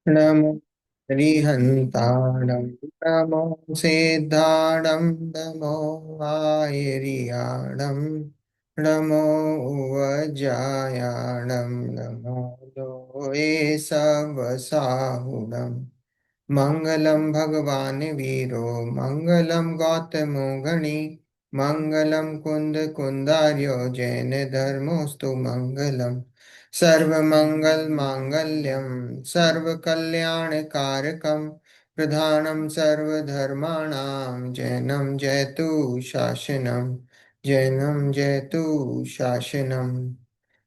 नमो हरिहन्ताणं नमो सिद्धाणं नमो आयर्याणं नमो उवजायाणं नमो लोये सवसाहुणम् मंगलम भगवान वीरो मंगलम गौतमो गणी मंगलम कुंद कुंदार्यो जैन धर्मोस्तु मंगलम सर्वमंगल मांगल्यम सर्व कल्याण कारकम प्रधानम सर्वधर्माणां जैनम जयतु शासनम जैनम जयतु शासनम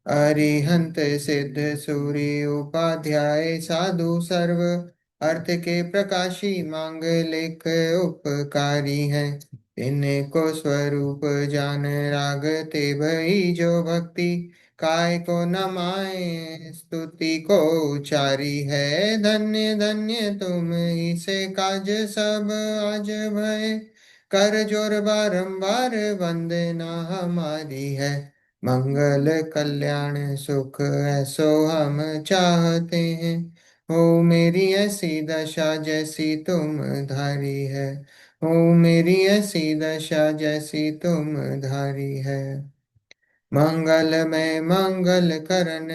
अरिहंत सिद्ध सूर्य उपाध्याय साधु सर्व अर्थ के प्रकाशी मांगलिक उपकारी हैं। इनको स्वरूप जान राग ते भई जो भक्ति काय को न माए स्तुति को उचारी है। धन्य धन्य तुम इसे काज सब आज भय कर जोर बारंबार वंदना हमारी है। मंगल कल्याण सुख ऐसो हम चाहते हैं। हो मेरी ऐसी दशा जैसी तुम धारी है। हो मेरी ऐसी दशा जैसी तुम धारी है। मंगल में मंगल करन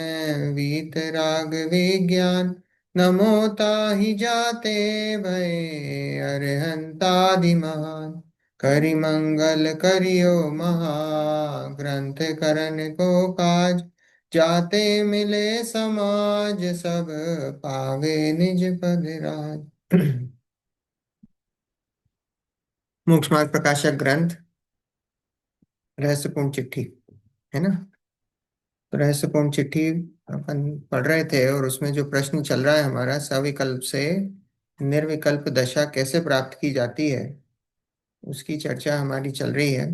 वीतराग विज्ञान नमो ताहि जाते भय अरहंतादि महान। करि मंगल करियो महाग्रंथ करन को काज जाते मिले समाज सब पावे निज पद राज। मोक्ष मार्ग प्रकाशक ग्रंथ रहस्यपूर्ण चिट्ठी है ना। तो रहस्यपूर्ण चिट्ठी अपन पढ़ रहे थे और उसमें जो प्रश्न चल रहा है हमारा सविकल्प से निर्विकल्प दशा कैसे प्राप्त की जाती है उसकी चर्चा हमारी चल रही है।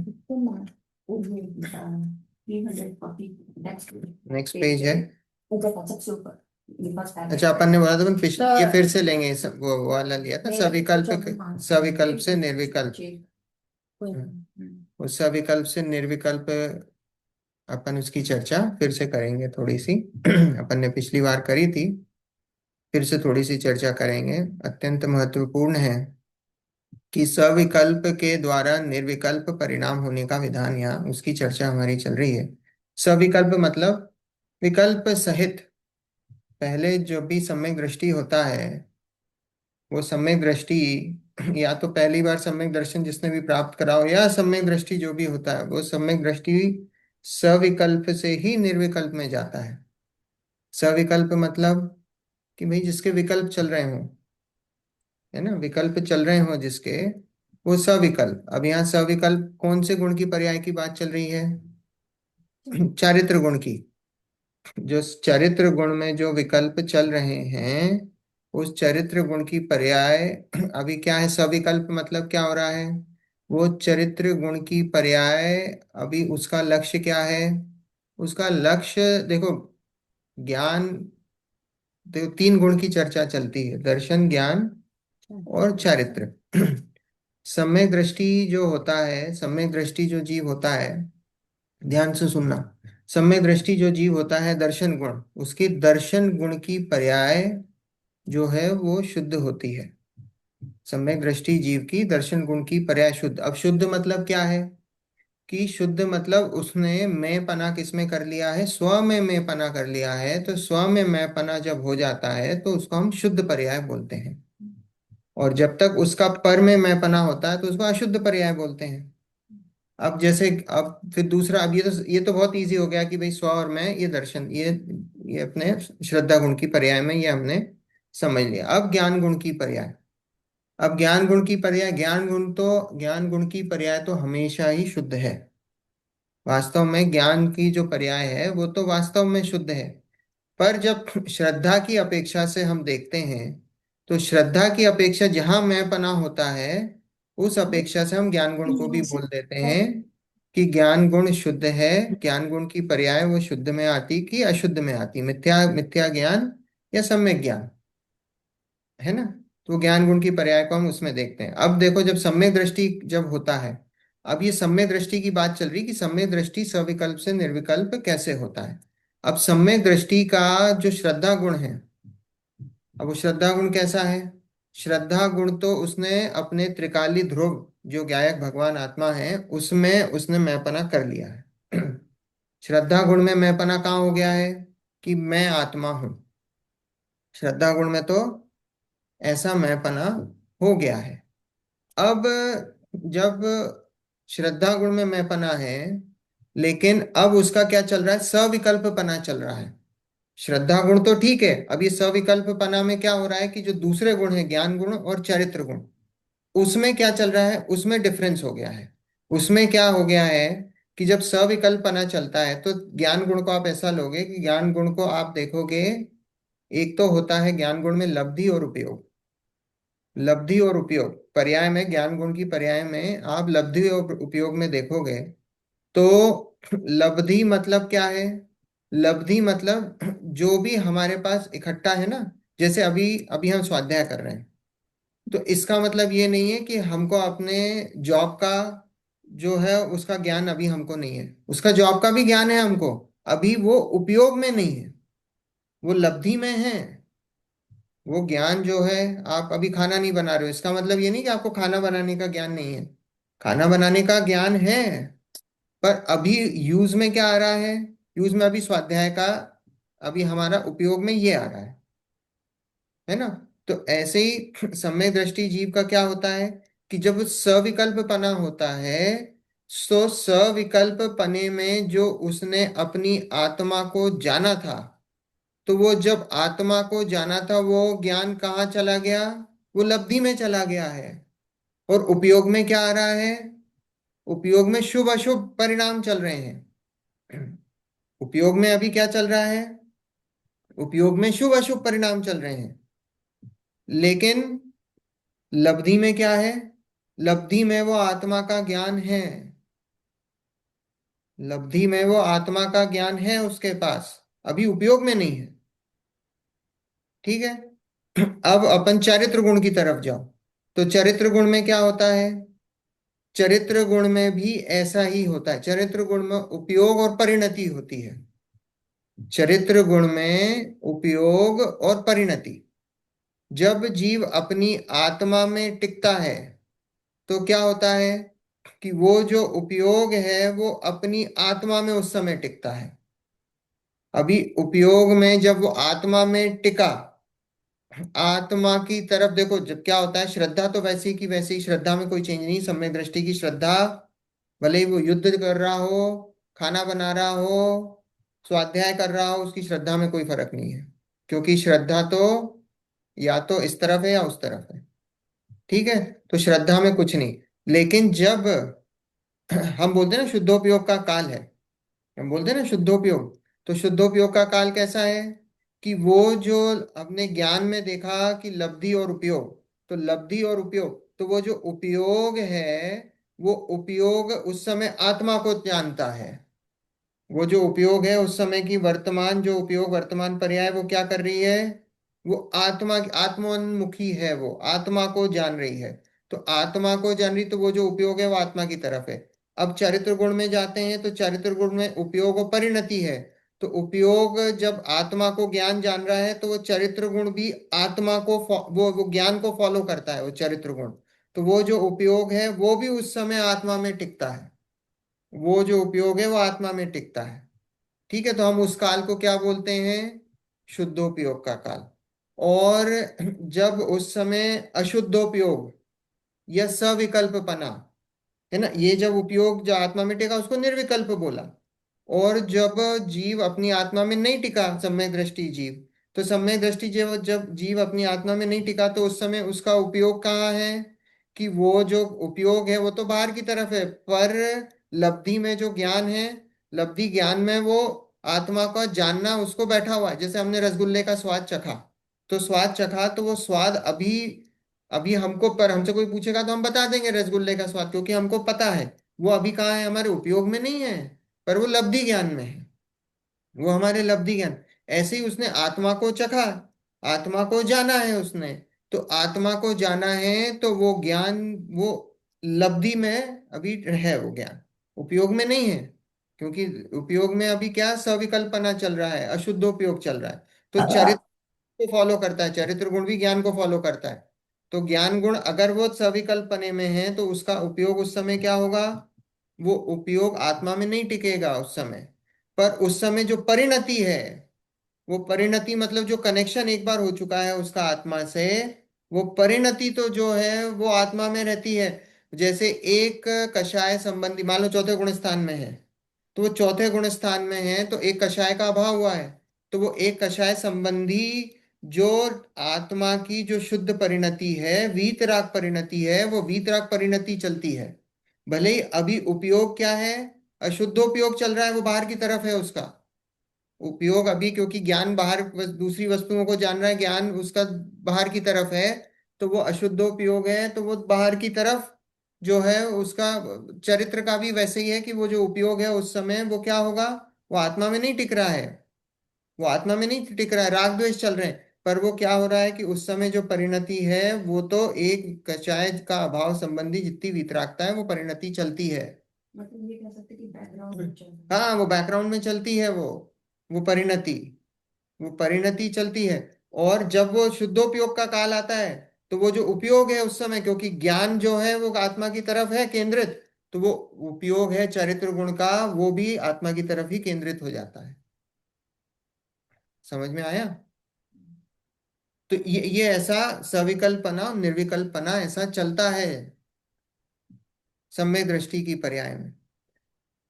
नेक्स्ट पेज है। अच्छा अपन ने बोला था अपन पिछले ये फिर से लेंगे वो वाला लिया था सविकल्प से निर्विकल्प। उस सविकल्प से निर्विकल्प अपन उसकी चर्चा फिर से करेंगे थोड़ी सी। अपन ने पिछली बार करी थी, फिर से थोड़ी सी चर्चा करेंगे। अत्यंत महत्वपूर्ण है कि सविकल्प के द्वारा निर्विकल्प परिणाम होने का विधान यहाँ उसकी चर्चा हमारी चल रही है। सविकल्प मतलब विकल्प सहित। पहले जो भी सम्यक दृष्टि होता है वो सम्यक दृष्टि या तो पहली बार सम्यक दर्शन जिसने भी प्राप्त करा हो या सम्यक दृष्टि जो भी होता है वो सम्यक दृष्टि सविकल्प से ही निर्विकल्प में जाता है। सविकल्प मतलब कि भाई जिसके विकल्प चल रहे हों, है ना, विकल्प चल रहे हों जिसके, वो सविकल्प। अब यहाँ सविकल्प कौन से गुण की पर्याय की बात चल रही है? चारित्र गुण की। जो चरित्र गुण में जो विकल्प चल रहे हैं उस चरित्र गुण की पर्याय अभी क्या है? सविकल्प मतलब क्या हो रहा है? वो चरित्र गुण की पर्याय अभी उसका लक्ष्य क्या है? उसका लक्ष्य देखो, ज्ञान, देखो तीन गुण की चर्चा चलती है, दर्शन, ज्ञान और चारित्र। सम्यक दृष्टि जो होता है, सम्यक दृष्टि जो जीव होता है, ध्यान से सुनना, सम्यक दृष्टि जो जीव होता है दर्शन गुण, उसकी दर्शन गुण की पर्याय जो है वो शुद्ध होती है। सम्यक दृष्टि जीव की दर्शन गुण की पर्याय शुद्ध। अब शुद्ध मतलब क्या है? कि शुद्ध मतलब उसने मैं पना किसमें कर लिया है? स्व में मैं पना कर लिया है। तो स्व में मैं पना जब हो जाता है तो उसको हम शुद्ध पर्याय बोलते हैं। और जब तक उसका पर में मैं पना होता है तो उसको अशुद्ध पर्याय बोलते हैं। अब जैसे, अब फिर दूसरा, अब ये तो बहुत इजी हो गया कि भाई स्व और मैं, ये दर्शन, ये अपने श्रद्धा गुण की पर्याय में, ये हमने समझ लिया। अब ज्ञान गुण की पर्याय। अब ज्ञान गुण की पर्याय, ज्ञान गुण की पर्याय तो हमेशा ही शुद्ध है। वास्तव में ज्ञान की जो पर्याय है वो तो वास्तव में शुद्ध है। पर जब श्रद्धा की अपेक्षा से हम देखते हैं तो श्रद्धा की अपेक्षा जहां मैं पना होता है उस अपेक्षा से हम ज्ञान गुण को भी बोल देते हैं कि ज्ञान गुण शुद्ध है। ज्ञान गुण की पर्याय वो शुद्ध में आती कि अशुद्ध में आती, मिथ्या मिथ्या ज्ञान या सम्यक ज्ञान, है ना। तो ज्ञान गुण की पर्याय को हम उसमें देखते हैं। अब देखो, जब सम्यक दृष्टि जब होता है, अब ये सम्यक दृष्टि की बात चल रही कि सम्यक दृष्टि सविकल्प से निर्विकल्प कैसे होता है। अब सम्यक दृष्टि का जो श्रद्धा गुण है, अब वो श्रद्धा गुण कैसा है? श्रद्धा गुण तो उसने अपने त्रिकाली ध्रुव, जो गायक भगवान आत्मा है, उसमें उसने मैंपना कर लिया है। श्रद्धा गुण में मैंपना कहाँ हो गया है? कि मैं आत्मा हूं। श्रद्धा गुण में तो ऐसा मैंपना हो गया है। अब जब श्रद्धा गुण में मैंपना है, लेकिन अब उसका क्या चल रहा है? सविकल्पपना चल रहा है। श्रद्धा गुण तो ठीक है, अब ये सविकल्पपना में क्या हो रहा है कि जो दूसरे गुण है, ज्ञान गुण और चरित्र गुण, उसमें क्या चल रहा है? उसमें डिफरेंस हो गया है। उसमें क्या हो गया है कि जब सविकल्पना चलता है तो ज्ञान गुण को आप ऐसा लोगे कि ज्ञान गुण को आप देखोगे, एक तो होता है ज्ञान गुण में लब्धि और उपयोग। लब्धि और उपयोग पर्याय में, ज्ञान गुण की पर्याय में आप लब्धि और उपयोग में देखोगे तो लब्धि मतलब क्या है? लब्धि मतलब जो भी हमारे पास इकट्ठा है ना, जैसे अभी अभी हम स्वाध्याय कर रहे हैं, तो इसका मतलब ये नहीं है कि हमको अपने जॉब का जो है उसका ज्ञान अभी हमको नहीं है। उसका जॉब का भी ज्ञान है हमको, अभी वो उपयोग में नहीं है, वो लब्धि में है। वो ज्ञान जो है, आप अभी खाना नहीं बना रहे हो, इसका मतलब ये नहीं कि आपको खाना बनाने का ज्ञान नहीं है। खाना बनाने का ज्ञान है, पर अभी यूज में क्या आ रहा है? यूज में अभी स्वाध्याय का, अभी हमारा उपयोग में ये आ रहा है ना? तो ऐसे ही सम्यक दृष्टि जीव का क्या होता है कि जब सविकल्प पना होता है, तो सविकल्प पने में जो उसने अपनी आत्मा को जाना था, तो वो जब आत्मा को जाना था वो ज्ञान कहाँ चला गया? वो लब्धि में चला गया है। और उपयोग में क्या आ रहा है? उपयोग में शुभ अशुभ परिणाम चल रहे हैं। उपयोग में अभी क्या चल रहा है? उपयोग में शुभ अशुभ परिणाम चल रहे हैं। लेकिन लब्धि में क्या है? लब्धि में वो आत्मा का ज्ञान है। लब्धि में वो आत्मा का ज्ञान है उसके पास, अभी उपयोग में नहीं है। ठीक है। अब अपन चरित्र गुण की तरफ जाओ, तो चरित्र गुण में क्या होता है? चरित्र गुण में भी ऐसा ही होता है। चरित्र गुण में उपयोग और परिणति होती है। चरित्र गुण में उपयोग और परिणति, जब जीव अपनी आत्मा में टिकता है तो क्या होता है कि वो जो उपयोग है वो अपनी आत्मा में उस समय टिकता है। अभी उपयोग में जब वो आत्मा में टिका, आत्मा की तरफ देखो, जब क्या होता है, श्रद्धा तो वैसी की वैसी, श्रद्धा में कोई चेंज नहीं। सम्यक दृष्टि की श्रद्धा, भले ही वो युद्ध कर रहा हो, खाना बना रहा हो, स्वाध्याय कर रहा हो, उसकी श्रद्धा में कोई फर्क नहीं है। क्योंकि श्रद्धा तो या तो इस तरफ है या उस तरफ है। ठीक है। तो श्रद्धा में कुछ नहीं। लेकिन जब हम बोलते हैं ना शुद्धोपयोग का काल है, हम बोलते हैं ना शुद्धोपयोग, तो शुद्धोपयोग का काल कैसा है कि वो जो अपने ज्ञान में देखा कि लब्धि और उपयोग, तो लब्धि और उपयोग, तो वो जो उपयोग है, वो उपयोग उस समय आत्मा को जानता है। वो जो उपयोग है उस समय की वर्तमान जो उपयोग, वर्तमान पर्याय, वो क्या कर रही है? वो आत्मा, आत्मोन्मुखी है, वो आत्मा को जान रही है। तो आत्मा को जान रही, तो वो जो उपयोग है वो आत्मा की तरफ है। अब चरित्र गुण में जाते हैं तो चरित्र गुण में उपयोग और परिणति है। तो उपयोग जब आत्मा को ज्ञान जान रहा है तो वो चरित्र गुण भी आत्मा को वो ज्ञान को फॉलो करता है, वो चरित्र गुण। तो वो जो उपयोग है वो भी उस समय आत्मा में टिकता है। वो जो उपयोग है वो आत्मा में टिकता है। ठीक है। तो हम उस काल को क्या बोलते हैं? शुद्धोपयोग का काल। और जब उस समय अशुद्धोपयोग या सविकल्पपना है ना, ये जब उपयोग जो आत्मा में टिका उसको निर्विकल्प बोला। और जब जीव अपनी आत्मा में नहीं टिका, सम्यक दृष्टि जीव, तो सम्यक दृष्टि जब जीव अपनी आत्मा में नहीं टिका तो उस समय उसका उपयोग कहाँ है? कि वो जो उपयोग है वो तो बाहर की तरफ है, पर लब्धि में जो ज्ञान है, लब्धि ज्ञान में वो आत्मा का जानना उसको बैठा हुआ है। जैसे हमने रसगुल्ले का स्वाद चखा, तो स्वाद चखा तो वो स्वाद अभी, अभी हमको, पर हमसे कोई पूछेगा तो हम बता देंगे रसगुल्ले का स्वाद, क्योंकि हमको पता है। वो अभी कहाँ है? हमारे उपयोग में नहीं है, पर वो लब्धि ज्ञान में है। वो हमारे लब्धि ज्ञान। ऐसे ही उसने आत्मा को चखा, आत्मा को जाना है उसने। तो आत्मा को जाना है तो वो ज्ञान, वो लब्धि में अभी है वो ज्ञान, उपयोग में नहीं है। क्योंकि उपयोग में अभी क्या सविकल्पना चल रहा है, अशुद्धोपयोग चल रहा है। तो चरित्र, को फॉलो करता है, चरित्र गुण भी ज्ञान को फॉलो करता है। तो ज्ञान गुण अगर वो सविकल्पने में है तो उसका उपयोग उस समय क्या होगा? वो उपयोग आत्मा में नहीं टिकेगा उस समय। पर उस समय जो परिणति है, वो परिणति मतलब जो कनेक्शन एक बार हो चुका है उसका आत्मा से, वो परिणति तो जो है वो आत्मा में रहती है। जैसे एक कषाय संबंधी मान लो चौथे गुण स्थान में है, तो वो चौथे गुण स्थान में है तो एक कषाय का अभाव हुआ है। तो वो एक कषाय संबंधी जो आत्मा की जो शुद्ध परिणति है, वीतराग परिणति है, वो वीतराग परिणति चलती है। भले ही अभी उपयोग क्या है, अशुद्धोपयोग चल रहा है, वो बाहर की तरफ है उसका उपयोग अभी, क्योंकि ज्ञान बाहर दूसरी वस्तुओं को जान रहा है, ज्ञान उसका बाहर की तरफ है। तो वो अशुद्धोपयोग है, तो वो बाहर की तरफ जो है उसका चरित्र का भी वैसे ही है कि वो जो उपयोग है उस समय वो क्या होगा, वो आत्मा में नहीं टिक रहा है। वो आत्मा में नहीं टिक रहा है, राग द्वेष चल रहे हैं। पर वो क्या हो रहा है कि उस समय जो परिणति है वो तो एक कषाय का अभाव संबंधी जितनी वितरागता है वो परिणति चलती है। मतलब ये कह सकते हैं कि बैकग्राउंड में चल रहा है। हाँ, वो बैकग्राउंड में चलती है, वो परिणति, वो परिणति चलती है। और जब वो शुद्धोपयोग का काल आता है तो वो जो उपयोग है उस समय, क्योंकि ज्ञान जो है वो आत्मा की तरफ है केंद्रित, तो वो उपयोग है चरित्र गुण का, वो भी आत्मा की तरफ ही केंद्रित हो जाता है। समझ में आया? तो ये ऐसा सविकल्पना और निर्विकल्पना ऐसा चलता है सम्यक दृष्टि की पर्याय में।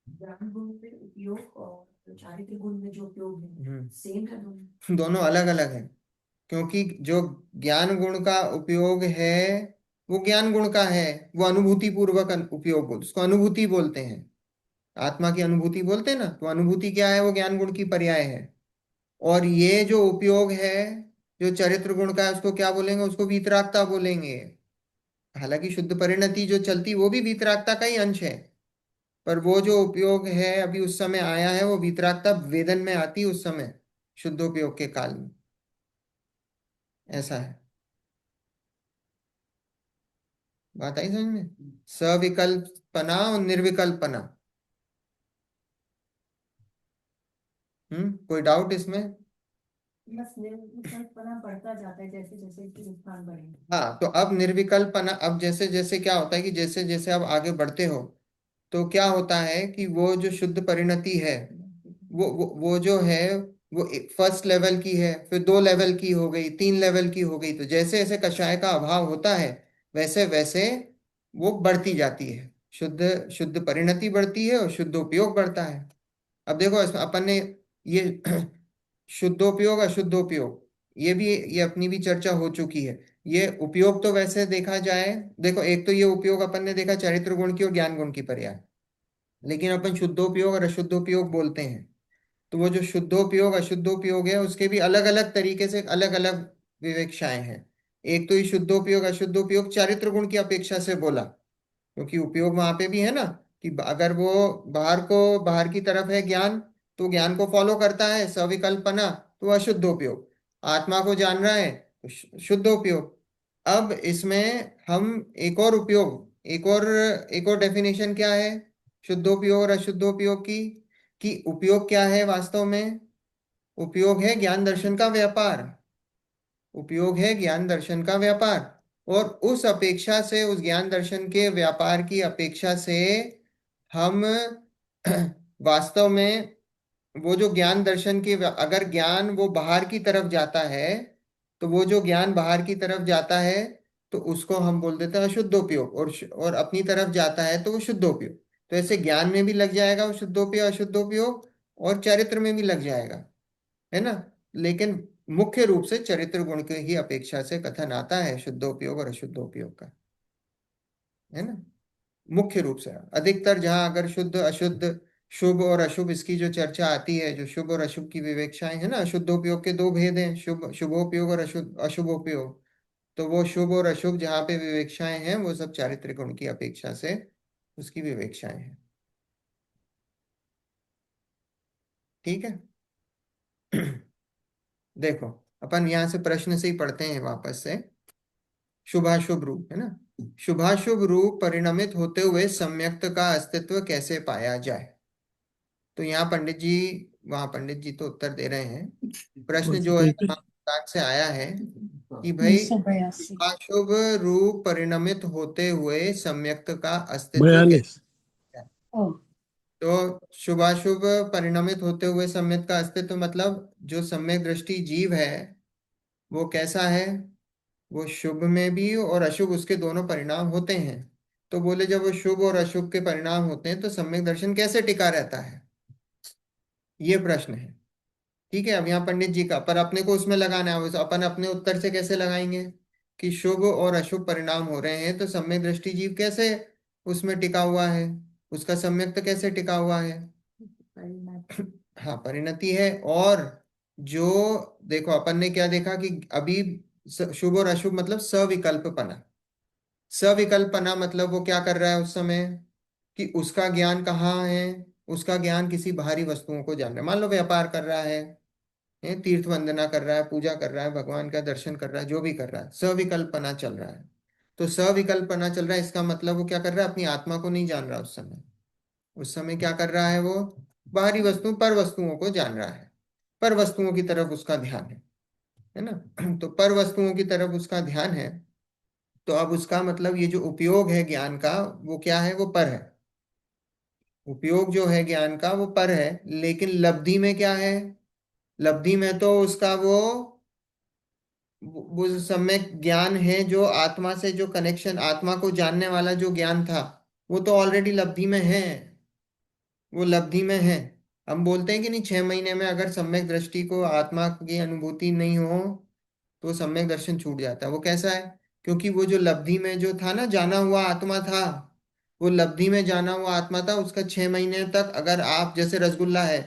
ज्ञान गुण में उपयोग और चारित्र्य गुण में जो उपयोग है हम्म। सेम है दोनों। दोनों अलग अलग है, क्योंकि जो ज्ञान गुण का उपयोग है वो ज्ञान गुण का है, वो अनुभूति पूर्वक उपयोग बोल, उसको अनुभूति बोलते हैं। आत्मा की अनुभूति बोलते हैं ना, तो अनुभूति क्या है, वो ज्ञान गुण की पर्याय है। और ये जो उपयोग है जो चरित्र गुण का है उसको क्या बोलेंगे, उसको वीतरागता बोलेंगे। हालांकि शुद्ध परिणति जो चलती वो भी वीतरागता का ही अंश है, पर वो जो उपयोग है अभी उस समय आया है वो वीतरागता वेदन में आती है उस समय, शुद्धोपयोग के काल में। ऐसा है, बात आई समझ में? सविकल्पना और निर्विकल्पना। कोई डाउट इसमें? बस निर्विकल्पना बढ़ता जाता है जैसे जैसे इसके स्थान बढ़ेंगे। हाँ, तो अब निर्विकल्पना, अब जैसे जैसे क्या होता है कि जैसे जैसे आप आगे बढ़ते हो तो क्या होता है कि वो जो शुद्ध परिणति है वो जो है वो फर्स्ट लेवल की है, फिर 2 लेवल की हो गई, 3 लेवल की हो गई। तो जैसे जैसे कषाय का अभाव होता है वैसे वैसे वो बढ़ती जाती है, शुद्ध शुद्ध परिणति बढ़ती है और शुद्ध उपयोग बढ़ता है। अब देखो इसमें अपन ने ये शुद्धोपयोग अशुद्धोपयोग, ये अपनी भी चर्चा हो चुकी है। ये उपयोग तो वैसे देखा जाए, देखो एक तो ये उपयोग अपन ने देखा चरित्र गुण की और ज्ञान गुण की पर्याय, लेकिन अपन शुद्धोपयोग और अशुद्धोपयोग बोलते हैं। तो वो जो शुद्धोपयोग अशुद्धोपयोग है उसके भी अलग अलग तरीके से अलग अलग विवेक्षाएं हैं। एक तो ये शुद्धोपयोग अशुद्धोपयोग चारित्र गुण की अपेक्षा से बोला, क्योंकि उपयोग वहां पे भी है ना, कि अगर वो बाहर की तरफ है ज्ञान, तो ज्ञान को फॉलो करता है सविकल्पना, तो अशुद्धोपयोग। आत्मा को जान रहा है तो शुद्धोपयोग। अब इसमें हम एक और उपयोग, एक और डेफिनेशन क्या है शुद्धोपयोग और अशुद्धोपयोग की, कि उपयोग क्या है वास्तव में? उपयोग है ज्ञान दर्शन का व्यापार, उपयोग है ज्ञान दर्शन का व्यापार। और उस अपेक्षा से, उस ज्ञान दर्शन के व्यापार की अपेक्षा से हम वास्तव में वो जो ज्ञान दर्शन के अगर ज्ञान वो बाहर की तरफ जाता है, तो वो जो ज्ञान बाहर की तरफ जाता है तो उसको हम बोल देते हैं अशुद्धोपयोग, और अपनी तरफ जाता है तो वो शुद्धोपयोग। तो ऐसे ज्ञान में भी लग जाएगा वो शुद्धोपयोग अशुद्धोपयोग, और चरित्र में भी लग जाएगा, है ना। लेकिन मुख्य रूप से चरित्र गुण के ही अपेक्षा से कथन आता है शुद्धोपयोग और अशुद्धोपयोग का, है ना। मुख्य रूप से अधिकतर जहां अगर शुद्ध अशुद्ध शुभ और अशुभ इसकी जो चर्चा आती है, जो शुभ और अशुभ की विवेक्षाएं है ना, शुद्धोपयोग के 2 भेद हैं, शुभोपयोग और अशुभोपयोग। तो वो शुभ और अशुभ जहाँ पे विवेक्षाएं हैं वो सब चारित्रिक गुण की अपेक्षा से उसकी विवेक्षाएं हैं। ठीक है। देखो अपन यहाँ से प्रश्न से ही पढ़ते हैं वापस से। शुभाशुभ रूप है ना, शुभाशुभ रूप परिणमित होते हुए सम्यक्त का अस्तित्व कैसे पाया जाए? तो यहाँ पंडित जी, वहाँ पंडित जी तो उत्तर दे रहे हैं। प्रश्न जो है, एक ताक से आया है कि भाई 1982। शुभाशुभ रूप परिणमित होते हुए सम्यक्त का अस्तित्व 42। कैसे है? ओ। तो शुभाशुभ परिणमित होते हुए सम्यक्त का अस्तित्व मतलब जो सम्यक दृष्टि जीव है वो कैसा है, वो शुभ में भी और अशुभ उसके दोनों परिणाम होते हैं। तो बोले जब वो शुभ और अशुभ के परिणाम होते हैं तो सम्यक दर्शन कैसे टिका रहता है, ये प्रश्न है। ठीक है, अब यहाँ पंडित जी का पर अपने को उसमें लगाना है, अपन अपने उत्तर से कैसे लगाएंगे कि शुभ और अशुभ परिणाम हो रहे हैं तो सम्यक दृष्टि जीव कैसे उसमें टिका हुआ है, उसका सम्यक्त कैसे टिका हुआ है। हाँ, परिणति है। और जो देखो अपन ने क्या देखा कि अभी शुभ और अशुभ मतलब सविकल्पपना। सविकल्पना मतलब वो क्या कर रहा है उस समय कि उसका ज्ञान कहाँ है, उसका ज्ञान किसी बाहरी वस्तुओं को जान रहा है। मान लो व्यापार कर रहा है, तीर्थ वंदना कर रहा है, पूजा कर रहा है, भगवान का दर्शन कर रहा है, जो भी कर रहा है सविकल्पना चल रहा है। तो सविकल्पना चल रहा है इसका मतलब वो क्या कर रहा है, अपनी आत्मा को नहीं जान रहा उस समय। उस समय क्या कर रहा है वो, बाहरी वस्तु पर वस्तुओं को जान रहा है, पर वस्तुओं की तरफ उसका ध्यान है ना। तो पर वस्तुओं की तरफ उसका ध्यान है। तो अब उसका मतलब ये जो उपयोग है ज्ञान का वो क्या है, वो पर है। उपयोग जो है ज्ञान का वो पर है, लेकिन लब्धि में क्या है, लब्धि में तो उसका वो सम्यक ज्ञान है जो आत्मा से जो कनेक्शन, आत्मा को जानने वाला जो ज्ञान था वो तो ऑलरेडी लब्धि में है, वो लब्धि में है। हम बोलते हैं कि नहीं 6 महीने में अगर सम्यक दृष्टि को आत्मा की अनुभूति नहीं हो तो सम्यक दर्शन छूट जाता है। वो कैसा है, क्योंकि वो जो लब्धि में जो था ना, जाना हुआ आत्मा था, वो लब्धि में जाना हुआ आत्मा था, उसका 6 महीने तक अगर आप जैसे रसगुल्ला है,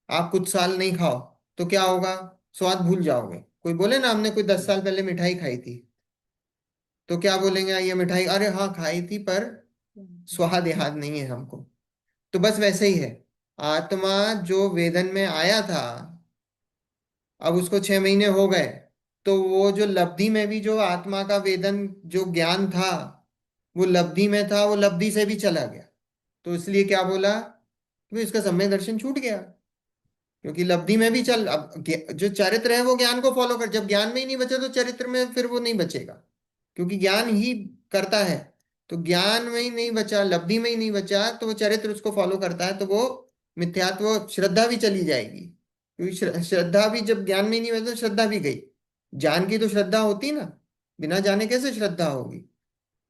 आप कुछ साल नहीं खाओ तो क्या होगा, स्वाद भूल जाओगे। कोई बोले ना हमने कोई 10 साल पहले मिठाई खाई थी तो क्या बोलेंगे, ये मिठाई अरे हाँ खाई थी पर स्वाद याद नहीं है हमको। तो बस वैसे ही है, आत्मा जो वेदन में आया था, अब उसको 6 महीने हो गए, तो वो जो लब्धि में भी जो आत्मा का वेदन जो ज्ञान था वो लब्धि में था, वो लब्धि से भी चला गया। तो इसलिए क्या बोला कि इसका सम्यक दर्शन छूट गया, क्योंकि लब्धि में भी चल, अब जो चरित्र है वो ज्ञान को फॉलो कर, जब ज्ञान में ही नहीं बचा तो चरित्र में फिर वो नहीं बचेगा, क्योंकि ज्ञान ही करता है। तो ज्ञान में ही नहीं बचा, लब्धि में ही नहीं बचा, तो वो चरित्र उसको फॉलो करता है, तो वो मिथ्यात्व, श्रद्धा भी चली जाएगी, क्योंकि श्रद्धा भी जब ज्ञान में ही नहीं बचा तो श्रद्धा भी गई। जान की तो श्रद्धा होती ना, बिना जाने कैसे श्रद्धा होगी।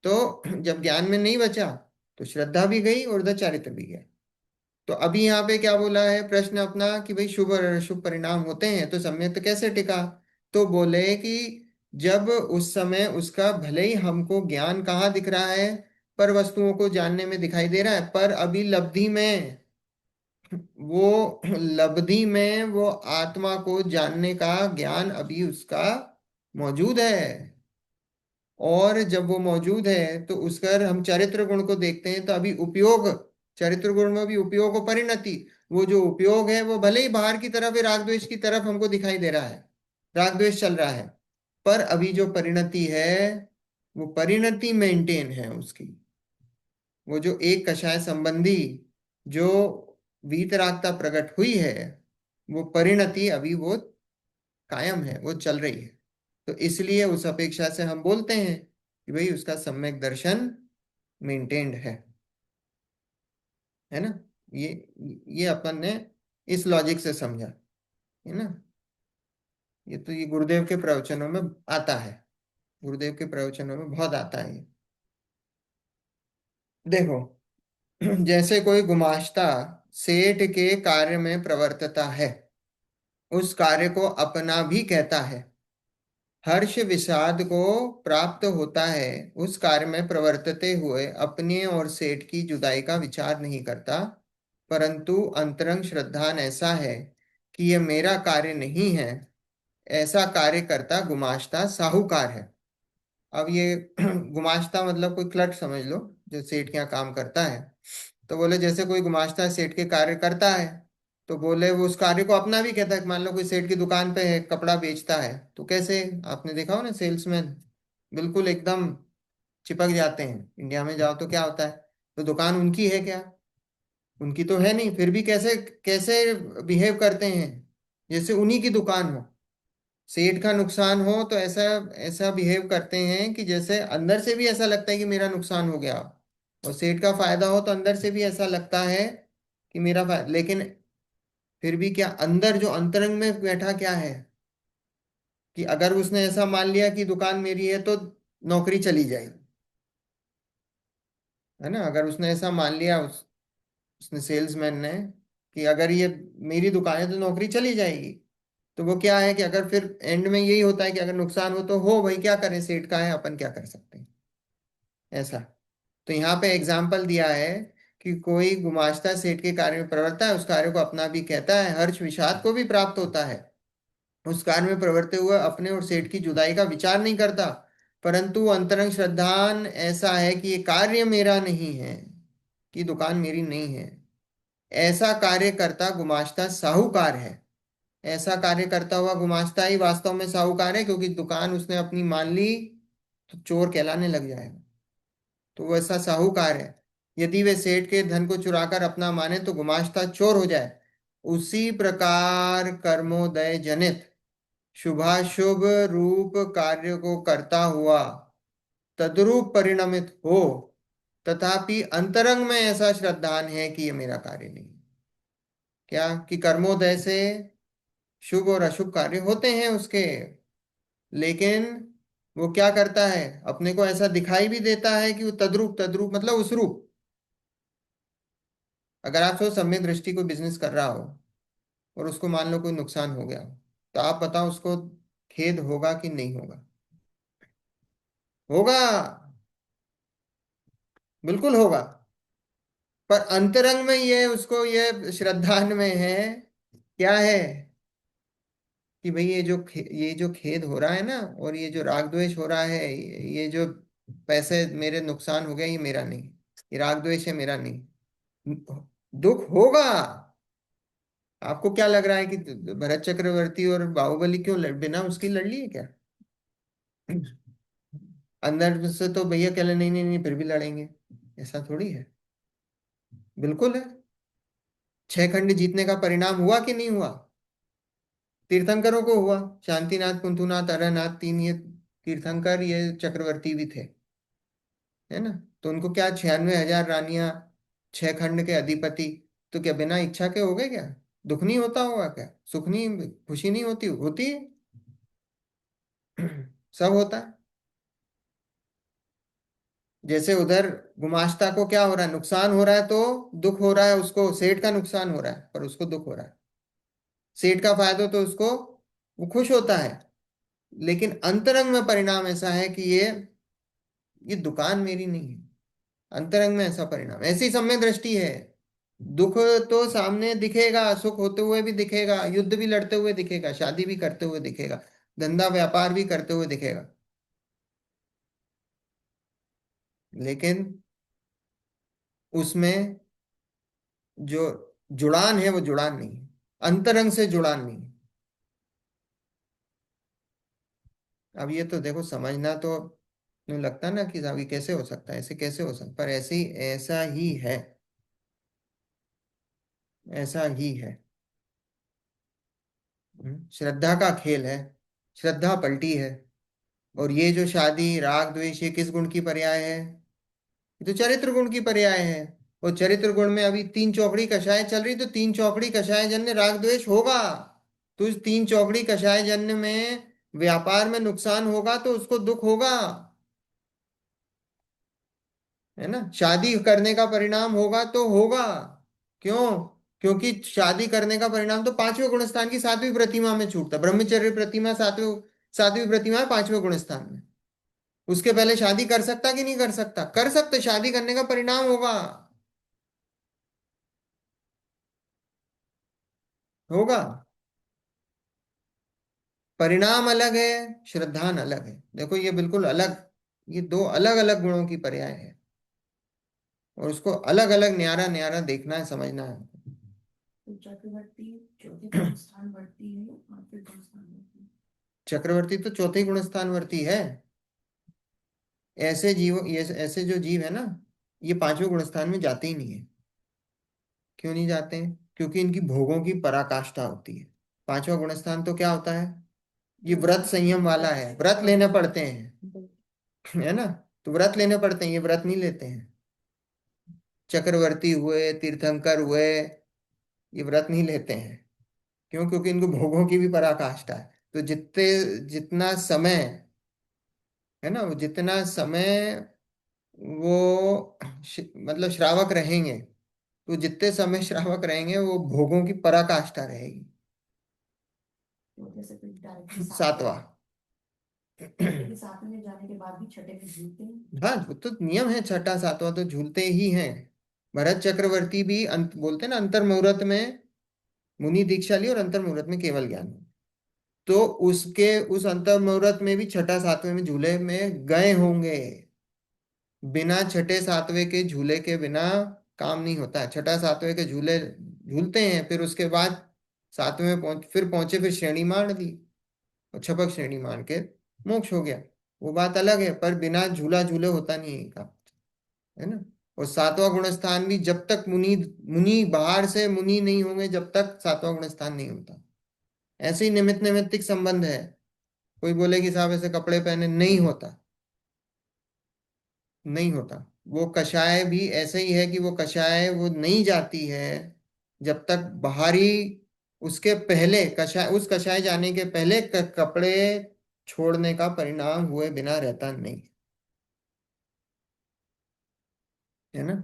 तो जब ज्ञान में नहीं बचा तो श्रद्धा भी गई और उधर चारित्र भी गया। तो अभी यहाँ पे क्या बोला है प्रश्न अपना कि भाई शुभ और अशुभ परिणाम होते हैं तो सम्यक कैसे टिका। तो बोले कि जब उस समय उसका भले ही हमको ज्ञान कहाँ दिख रहा है, पर वस्तुओं को जानने में दिखाई दे रहा है, पर अभी लब्धि में वो, लब्धि में वो आत्मा को जानने का ज्ञान अभी उसका मौजूद है। और जब वो मौजूद है तो उसका हम चरित्र गुण को देखते हैं तो अभी उपयोग, चरित्र गुण में भी उपयोग और परिणति, वो जो उपयोग है वो भले ही बाहर की तरफ है, राग द्वेष की तरफ हमको दिखाई दे रहा है, राग द्वेष चल रहा है, पर अभी जो परिणति है वो परिणति मेंटेन है उसकी। वो जो एक कषाय संबंधी जो वीतरागता प्रकट हुई है वो परिणति अभी वो कायम है, वो चल रही है। तो इसलिए उस अपेक्षा से हम बोलते हैं कि भाई उसका सम्यक दर्शन मेंटेन्ड है ना। ये ये अपन ने इस लॉजिक से समझा, है ना। ये तो ये गुरुदेव के प्रवचनों में आता है, गुरुदेव के प्रवचनों में बहुत आता है ये। देखो, जैसे कोई गुमाश्ता सेठ के कार्य में प्रवर्तता है, उस कार्य को अपना भी कहता है, हर्ष विषाद को प्राप्त होता है, उस कार्य में प्रवर्तते हुए अपने और सेठ की जुदाई का विचार नहीं करता, परंतु अंतरंग श्रद्धान ऐसा है कि यह मेरा कार्य नहीं है, ऐसा कार्य करता गुमाश्ता साहूकार है। अब ये गुमाश्ता मतलब कोई क्लर्क समझ लो जो सेठ के यहाँ काम करता है। तो बोले जैसे कोई गुमाश्ता सेठ के कार्य करता है तो बोले वो उस कार्य को अपना भी कहता है। मान लो कोई सेठ की दुकान पे है, कपड़ा बेचता है, तो कैसे आपने देखा हो ना सेल्समैन बिल्कुल एकदम चिपक जाते हैं। इंडिया में जाओ तो क्या होता है, तो दुकान उनकी है क्या, उनकी तो है नहीं, फिर भी कैसे कैसे बिहेव करते हैं जैसे उन्हीं की दुकान हो। सेठ का नुकसान हो तो ऐसा ऐसा बिहेव करते हैं कि जैसे अंदर से भी ऐसा लगता है कि मेरा नुकसान हो गया, और सेठ का फायदा हो तो अंदर से भी ऐसा लगता है कि मेरा फायदा। लेकिन फिर भी क्या अंदर जो अंतरंग में बैठा क्या है, कि अगर उसने ऐसा मान लिया कि दुकान मेरी है तो नौकरी चली जाएगी, है ना। अगर उसने ऐसा मान लिया, उसने सेल्समैन ने, कि अगर ये मेरी दुकान है तो नौकरी चली जाएगी, तो वो क्या है कि अगर फिर एंड में यही होता है कि अगर नुकसान हो तो हो भाई, क्या करें, सेठ का है, अपन क्या कर सकते हैं, ऐसा। तो यहाँ पे एग्जाम्पल दिया है कि कोई गुमाश्ता सेठ के कार्य में प्रवृत्ता है, उस कार्य को अपना भी कहता है, हर्ष विषाद को भी प्राप्त होता है, उस कार्य में प्रवृत्ते हुए अपने और सेठ की जुदाई का विचार नहीं करता, परंतु अंतरंग श्रद्धान ऐसा है कि ये कार्य मेरा नहीं है, कि दुकान मेरी नहीं है, ऐसा कार्य करता गुमाश्ता साहूकार है। ऐसा कार्य करता हुआ गुमाश्ता ही वास्तव में साहूकार है, क्योंकि दुकान उसने अपनी मान ली तो चोर कहलाने लग जाएगा, तो वो ऐसा साहूकार है। यदि वे सेठ के धन को चुराकर अपना माने तो गुमाश्ता चोर हो जाए। उसी प्रकार कर्मोदय जनित शुभाशुभ रूप कार्य को करता हुआ तद्रूप परिणमित हो, तथापि अंतरंग में ऐसा श्रद्धान है कि ये मेरा कार्य नहीं है। क्या कि कर्मोदय से शुभ और अशुभ कार्य होते हैं उसके, लेकिन वो क्या करता है, अपने को ऐसा दिखाई भी देता है कि वो तद्रूप, तद्रूप मतलब उस रूप। अगर आप सोच सम्यक दृष्टि कोई बिजनेस कर रहा हो और उसको मान लो कोई नुकसान हो गया, तो आप बताओ उसको खेद होगा कि नहीं होगा? होगा, बिल्कुल होगा। पर अंतरंग में ये उसको ये श्रद्धान में है, क्या है, कि भाई ये जो खेद हो रहा है ना, और ये जो राग द्वेष हो रहा है, ये जो पैसे मेरे नुकसान हो गए, ये मेरा नहीं, ये राग द्वेष है, मेरा नहीं। दुख होगा। आपको क्या लग रहा है कि भरत चक्रवर्ती और बाहुबली क्यों बिना उसकी लड़ लिए क्या? अंदर से तो भैया कह रहे नहीं नहीं नहीं, फिर भी लड़ेंगे, ऐसा थोड़ी है। बिल्कुल है। छह खंड जीतने का परिणाम हुआ कि नहीं हुआ? तीर्थंकरों को हुआ। शांतिनाथ, कुंतुनाथ, अरनाथ, तीन ये तीर्थंकर, ये चक्रवर्ती भी थे, है ना। तो उनको क्या 96,000 रानियां, छह खंड के अधिपति, तो क्या बिना इच्छा के हो गए क्या? दुख नहीं होता होगा क्या? सुख नहीं, खुशी नहीं होती? होती है। सब होता है। जैसे उधर गुमाश्ता को क्या हो रहा है, नुकसान हो रहा है तो दुख हो रहा है, उसको सेठ का नुकसान हो रहा है पर उसको दुख हो रहा है। सेठ का फायदा तो उसको, वो खुश होता है। लेकिन अंतरंग में परिणाम ऐसा है कि ये दुकान मेरी नहीं है। अंतरंग में ऐसा परिणाम, ऐसी सम्यक दृष्टि है। दुख तो सामने दिखेगा, सुख होते हुए भी दिखेगा, युद्ध भी लड़ते हुए दिखेगा, शादी भी करते हुए दिखेगा, धंधा व्यापार भी करते हुए दिखेगा, लेकिन उसमें जो जुड़ान है वो जुड़ान नहीं है, अंतरंग से जुड़ान नहीं है। अब ये तो देखो, समझना तो यूं लगता है ना कि साहब ये कैसे हो सकता है, ऐसे कैसे हो सकता, पर ऐसे ही, ऐसा ही है, ऐसा ही है। श्रद्धा का खेल है, श्रद्धा पलटी है। और ये जो शादी राग द्वेष, ये किस गुण की पर्याय है? ये तो चरित्र गुण की पर्याय है। और चरित्र गुण में अभी तीन चौकड़ी कषाय चल रही, तो तीन चौकड़ी कषाय जन्य राग द्वेष होगा। तो इस तीन चौकड़ी कषाय जन्य में व्यापार में नुकसान होगा तो उसको दुख होगा, है ना। शादी करने का परिणाम होगा तो होगा। क्यों? क्योंकि शादी करने का परिणाम तो पांचवें गुण स्थान की सातवीं प्रतिमा में छूटता है। ब्रह्मचर्य प्रतिमा सातवें, सातवीं प्रतिमा है पांचवें गुण स्थान में। उसके पहले शादी कर सकता कि नहीं कर सकता? कर सकते, शादी करने का परिणाम होगा, होगा। परिणाम अलग है, श्रद्धान अलग है। देखो ये बिल्कुल अलग, ये दो अलग अलग गुणों की पर्याय है, और उसको अलग अलग न्यारा न्यारा देखना है, समझना है। तो चक्रवर्ती चौथे गुण स्थान बढ़ती है, पांचवे गुण स्थान बढ़ती है। चक्रवर्ती तो चौथे गुण स्थानवर्ती है। ऐसे जीव, ये ऐसे जो जीव है ना, ये पांचवें गुण स्थान में जाते ही नहीं है। क्यों नहीं जाते हैं? क्योंकि इनकी भोगों की पराकाष्ठा होती है। पांचवा गुण स्थान तो क्या होता है? ये व्रत संयम वाला है, व्रत लेने पड़ते हैं, है ना। तो व्रत लेने पड़ते हैं, ये व्रत नहीं लेते हैं। चक्रवर्ती हुए, तीर्थंकर हुए, ये व्रत नहीं लेते हैं। क्यों? क्योंकि इनको भोगों की भी पराकाष्ठा है। तो जितने जितना समय, है ना, वो जितना समय वो मतलब श्रावक रहेंगे, तो जितने समय श्रावक रहेंगे वो भोगों की पराकाष्ठा रहेगी। तो जैसे कोई डायरेक्टली साथ में, सातवां। छठे के साथ में जाने के बाद भी छठे में झूलते हैं। हाँ, वो तो नियम है, छठा सातवां तो झूलते ही हैं। भरत चक्रवर्ती भी बोलते हैं ना, अंतर मुहूर्त में मुनि दीक्षा ली और अंतर मुहूर्त में केवल ज्ञान। तो उसके उस अंतर मुहूर्त में भी छठा सातवें में झूले में गए होंगे। बिना छठे सातवें के झूले के बिना काम नहीं होता है। छठा सातवें के झूले झूलते हैं, फिर उसके बाद सातवें में फिर पहुंचे, फिर श्रेणी मान ली और छपक श्रेणी मान के मोक्ष हो गया। वो बात अलग है, पर बिना झूला झूले होता नहीं है काम, है ना। और सातवां गुण स्थान भी जब तक मुनि मुनि बाहर से मुनि नहीं होंगे, जब तक सातवां गुण स्थान नहीं होता। ऐसे ही निमित्त नैमित्तिक संबंध है। कोई बोले कि साहब ऐसे कपड़े पहने, नहीं होता, नहीं होता। वो कषाय भी ऐसे ही है कि वो कषाय वो नहीं जाती है जब तक बाहरी, उसके पहले कषाय, उस कषाय जाने के पहले कपड़े छोड़ने का परिणाम हुए बिना रहता नहीं, है ना।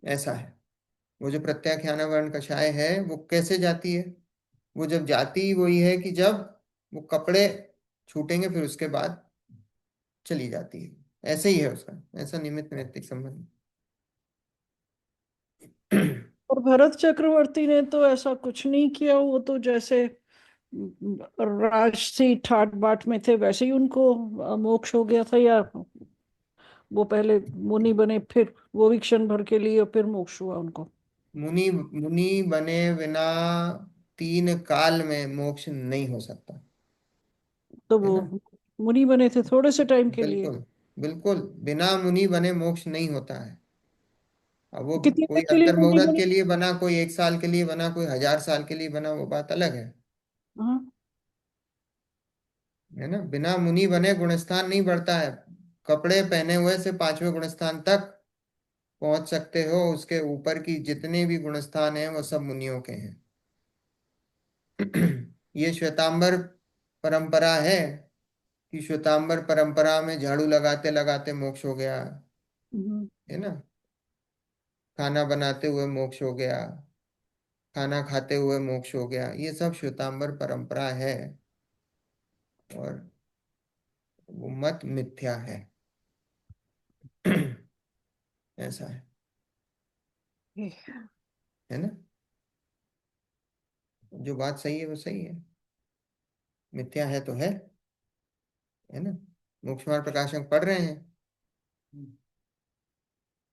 ऐसा है। वो जो प्रत्याख्यान वर्ण कषाय है वो कैसे जाती है? वो जब जाती वही है कि जब वो कपड़े छूटेंगे, फिर उसके बाद चली जाती है। ऐसे ही है उसका, ऐसा निमित्त नैमित्तिक संबंध। और भरत चक्रवर्ती ने तो ऐसा कुछ नहीं किया, वो तो जैसे राजसी ठाट बाट में थे वैसे ही उनको मोक्ष हो गया था, या वो पहले मुनि बने फिर वो भी क्षण भर के लिए और फिर मोक्ष हुआ उनको? मुनि मुनि बने बिना 3 काल में मोक्ष नहीं हो सकता, तो है वो ना। मुनि बने थे थोड़े से टाइम के लिए। बिल्कुल, बिल्कुल, बिना मुनि बने मोक्ष नहीं होता है। अब वो कितने कोई दिन के लिए अंतर मुनि मुहूर्त बने? के लिए बना, कोई 1 साल के लिए बना, कोई 1000 साल के लिए बना, वो बात अलग हाँ। है ना। बिना मुनि बने गुणस्थान नहीं बढ़ता है। कपड़े पहने हुए से 5वें गुणस्थान तक पहुंच सकते हो, उसके ऊपर की जितने भी गुणस्थान हैं वो सब मुनियों के हैं। ये श्वेतांबर परंपरा है कि श्वेतांबर परंपरा में झाड़ू लगाते लगाते मोक्ष हो गया, हम्म। है ना। खाना बनाते हुए मोक्ष हो गया, खाना खाते हुए मोक्ष हो गया, ये सब श्वेतांबर परंपरा है। और वो मत मिथ्या है। ऐसा है ना। जो बात सही है वो सही है, मिथ्या है तो है ना। मोक्ष मार्ग प्रकाशन पढ़ रहे हैं,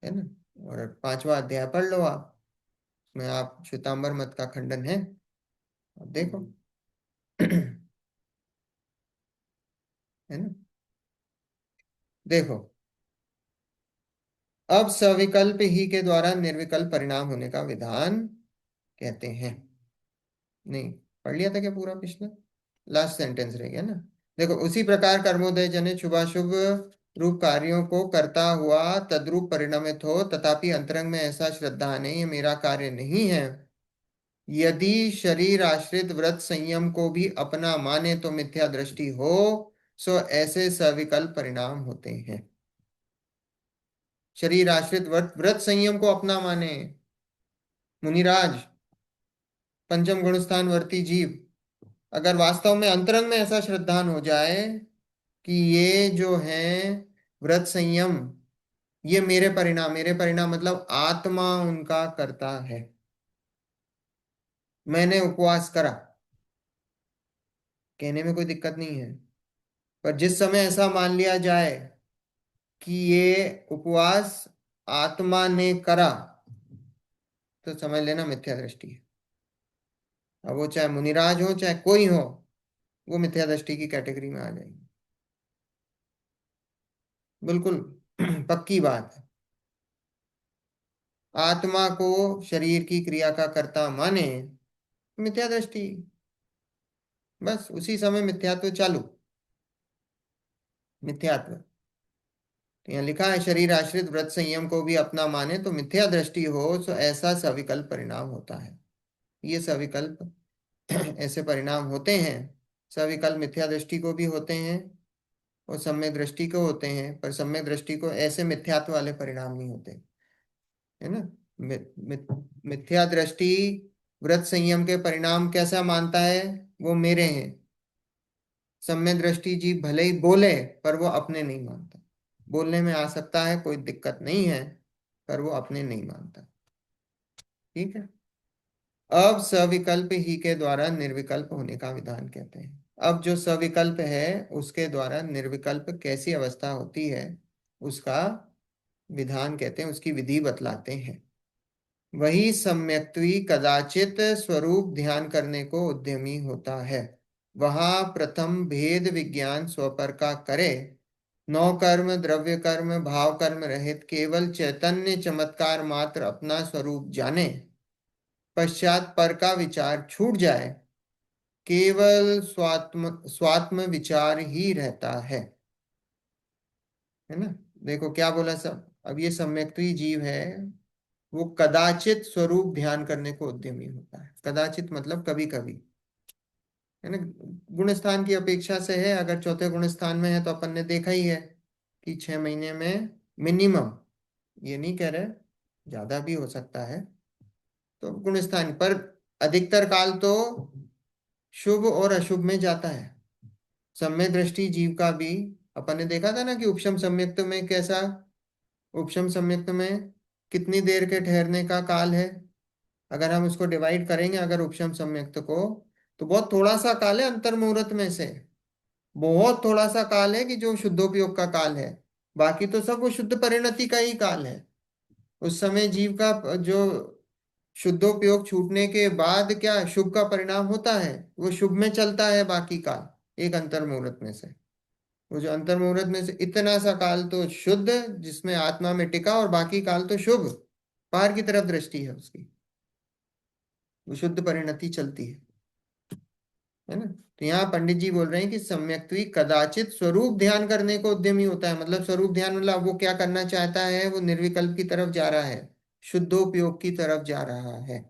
है ना। और 5वां अध्याय पढ़ लो आप, उसमें आप श्वेतांबर मत का खंडन है, आप देखो। है ना। देखो, अब सविकल्प ही के द्वारा निर्विकल्प परिणाम होने का विधान कहते हैं। नहीं, पढ़ लिया था क्या पूरा पिछला? लास्ट सेंटेंस रह गया ना। देखो, उसी प्रकार कर्मोदय जनित शुभाशुभ रूप कार्यों को करता हुआ तद्रूप परिणमित हो, तथापि अंतरंग में ऐसा श्रद्धा नहीं, ये मेरा कार्य नहीं है, यदि शरीर आश्रित व्रत संयम को भी अपना माने तो मिथ्या दृष्टि हो, सो ऐसे सविकल्प परिणाम होते हैं। शरीर आश्रित व्रत व्रत संयम को अपना माने, मुनिराज, पंचम गुणस्थान वर्ती जीव, अगर वास्तव में अंतरंग में ऐसा श्रद्धान हो जाए कि ये जो है व्रत संयम, ये मेरे परिणाम मतलब आत्मा उनका करता है। मैंने उपवास करा, कहने में कोई दिक्कत नहीं है, पर जिस समय ऐसा मान लिया जाए कि ये उपवास आत्मा ने करा, तो समझ लेना मिथ्या दृष्टि है। अब वो चाहे मुनिराज हो चाहे कोई हो, वो मिथ्या दृष्टि की कैटेगरी में आ जाएगी। बिल्कुल पक्की बात है। आत्मा को शरीर की क्रिया का कर्ता माने, मिथ्या दृष्टि, बस उसी समय मिथ्यात्व चालू, मिथ्यात्व। तो यहाँ लिखा है शरीर आश्रित व्रत संयम को भी अपना माने तो मिथ्या दृष्टि हो तो ऐसा सविकल्प परिणाम होता है। ये सविकल्प ऐसे परिणाम होते हैं। सविकल्प मिथ्या दृष्टि को भी होते हैं और सम्यक दृष्टि को होते हैं, पर सम्यक दृष्टि को ऐसे मिथ्यात्व वाले परिणाम नहीं होते, है ना। मिथ्या दृष्टि व्रत संयम के परिणाम कैसा मानता है, वो मेरे हैं। सम्यक दृष्टि जीव भले ही बोले पर वो अपने नहीं मानता। बोलने में आ सकता है, कोई दिक्कत नहीं है, पर वो अपने नहीं मानता। ठीक है। अब सविकल्प ही के द्वारा निर्विकल्प होने का विधान कहते हैं। अब जो सविकल्प है उसके द्वारा निर्विकल्प कैसी अवस्था होती है उसका विधान कहते हैं, उसकी विधि बतलाते हैं। वही सम्यक्त्वी कदाचित स्वरूप ध्यान करने को उद्यमी होता है, वहां प्रथम भेद विज्ञान स्वपर का करे, नौ कर्म द्रव्य कर्म भाव कर्म रहित केवल चैतन्य चमत्कार मात्र अपना स्वरूप जाने, पश्चात पर का विचार छूट जाए, केवल स्वात्म स्वात्म विचार ही रहता है ना। देखो क्या बोला सब। अब ये सम्यक्त्वी जीव है, वो कदाचित स्वरूप ध्यान करने को उद्यमी होता है। कदाचित मतलब कभी कभी, है ना। गुण स्थान की अपेक्षा से है, अगर चौथे गुण स्थान में है तो अपन ने देखा ही है कि 6 महीने में मिनिमम, ये नहीं कह रहे, ज्यादा भी हो सकता है, तो गुण स्थान पर अधिकतर काल तो शुभ और अशुभ में जाता है। सम्यक दृष्टि जीव का भी अपन ने देखा था ना कि उपशम सम्यक्त में कैसा, उपशम सम्यक्त में कितनी देर के ठहरने का काल है। अगर हम उसको डिवाइड करेंगे अगर उपशम सम्यक्त को, तो बहुत थोड़ा सा काल है अंतर मुहूर्त में से, बहुत थोड़ा सा काल है कि जो शुद्धोपयोग का काल है, बाकी तो सब वो शुद्ध परिणति का ही काल है। उस समय जीव का जो शुद्धोपयोग छूटने के बाद क्या शुभ का परिणाम होता है, वो शुभ में चलता है बाकी काल एक अंतर मुहूर्त में से। वो जो अंतर मुहूर्त में से इतना सा काल तो शुद्ध जिसमें आत्मा में टिका, और बाकी काल तो शुभ, पार की तरफ दृष्टि है उसकी, वो शुद्ध परिणति चलती है ना। तो यहाँ पंडित जी बोल रहे हैं कि सम्यक्त्वी कदाचित स्वरूप ध्यान करने को उद्यमी होता है। मतलब स्वरूप ध्यान मतलब वो क्या करना चाहता है, वो निर्विकल्प की तरफ जा रहा है, शुद्धोपयोग की तरफ जा रहा है,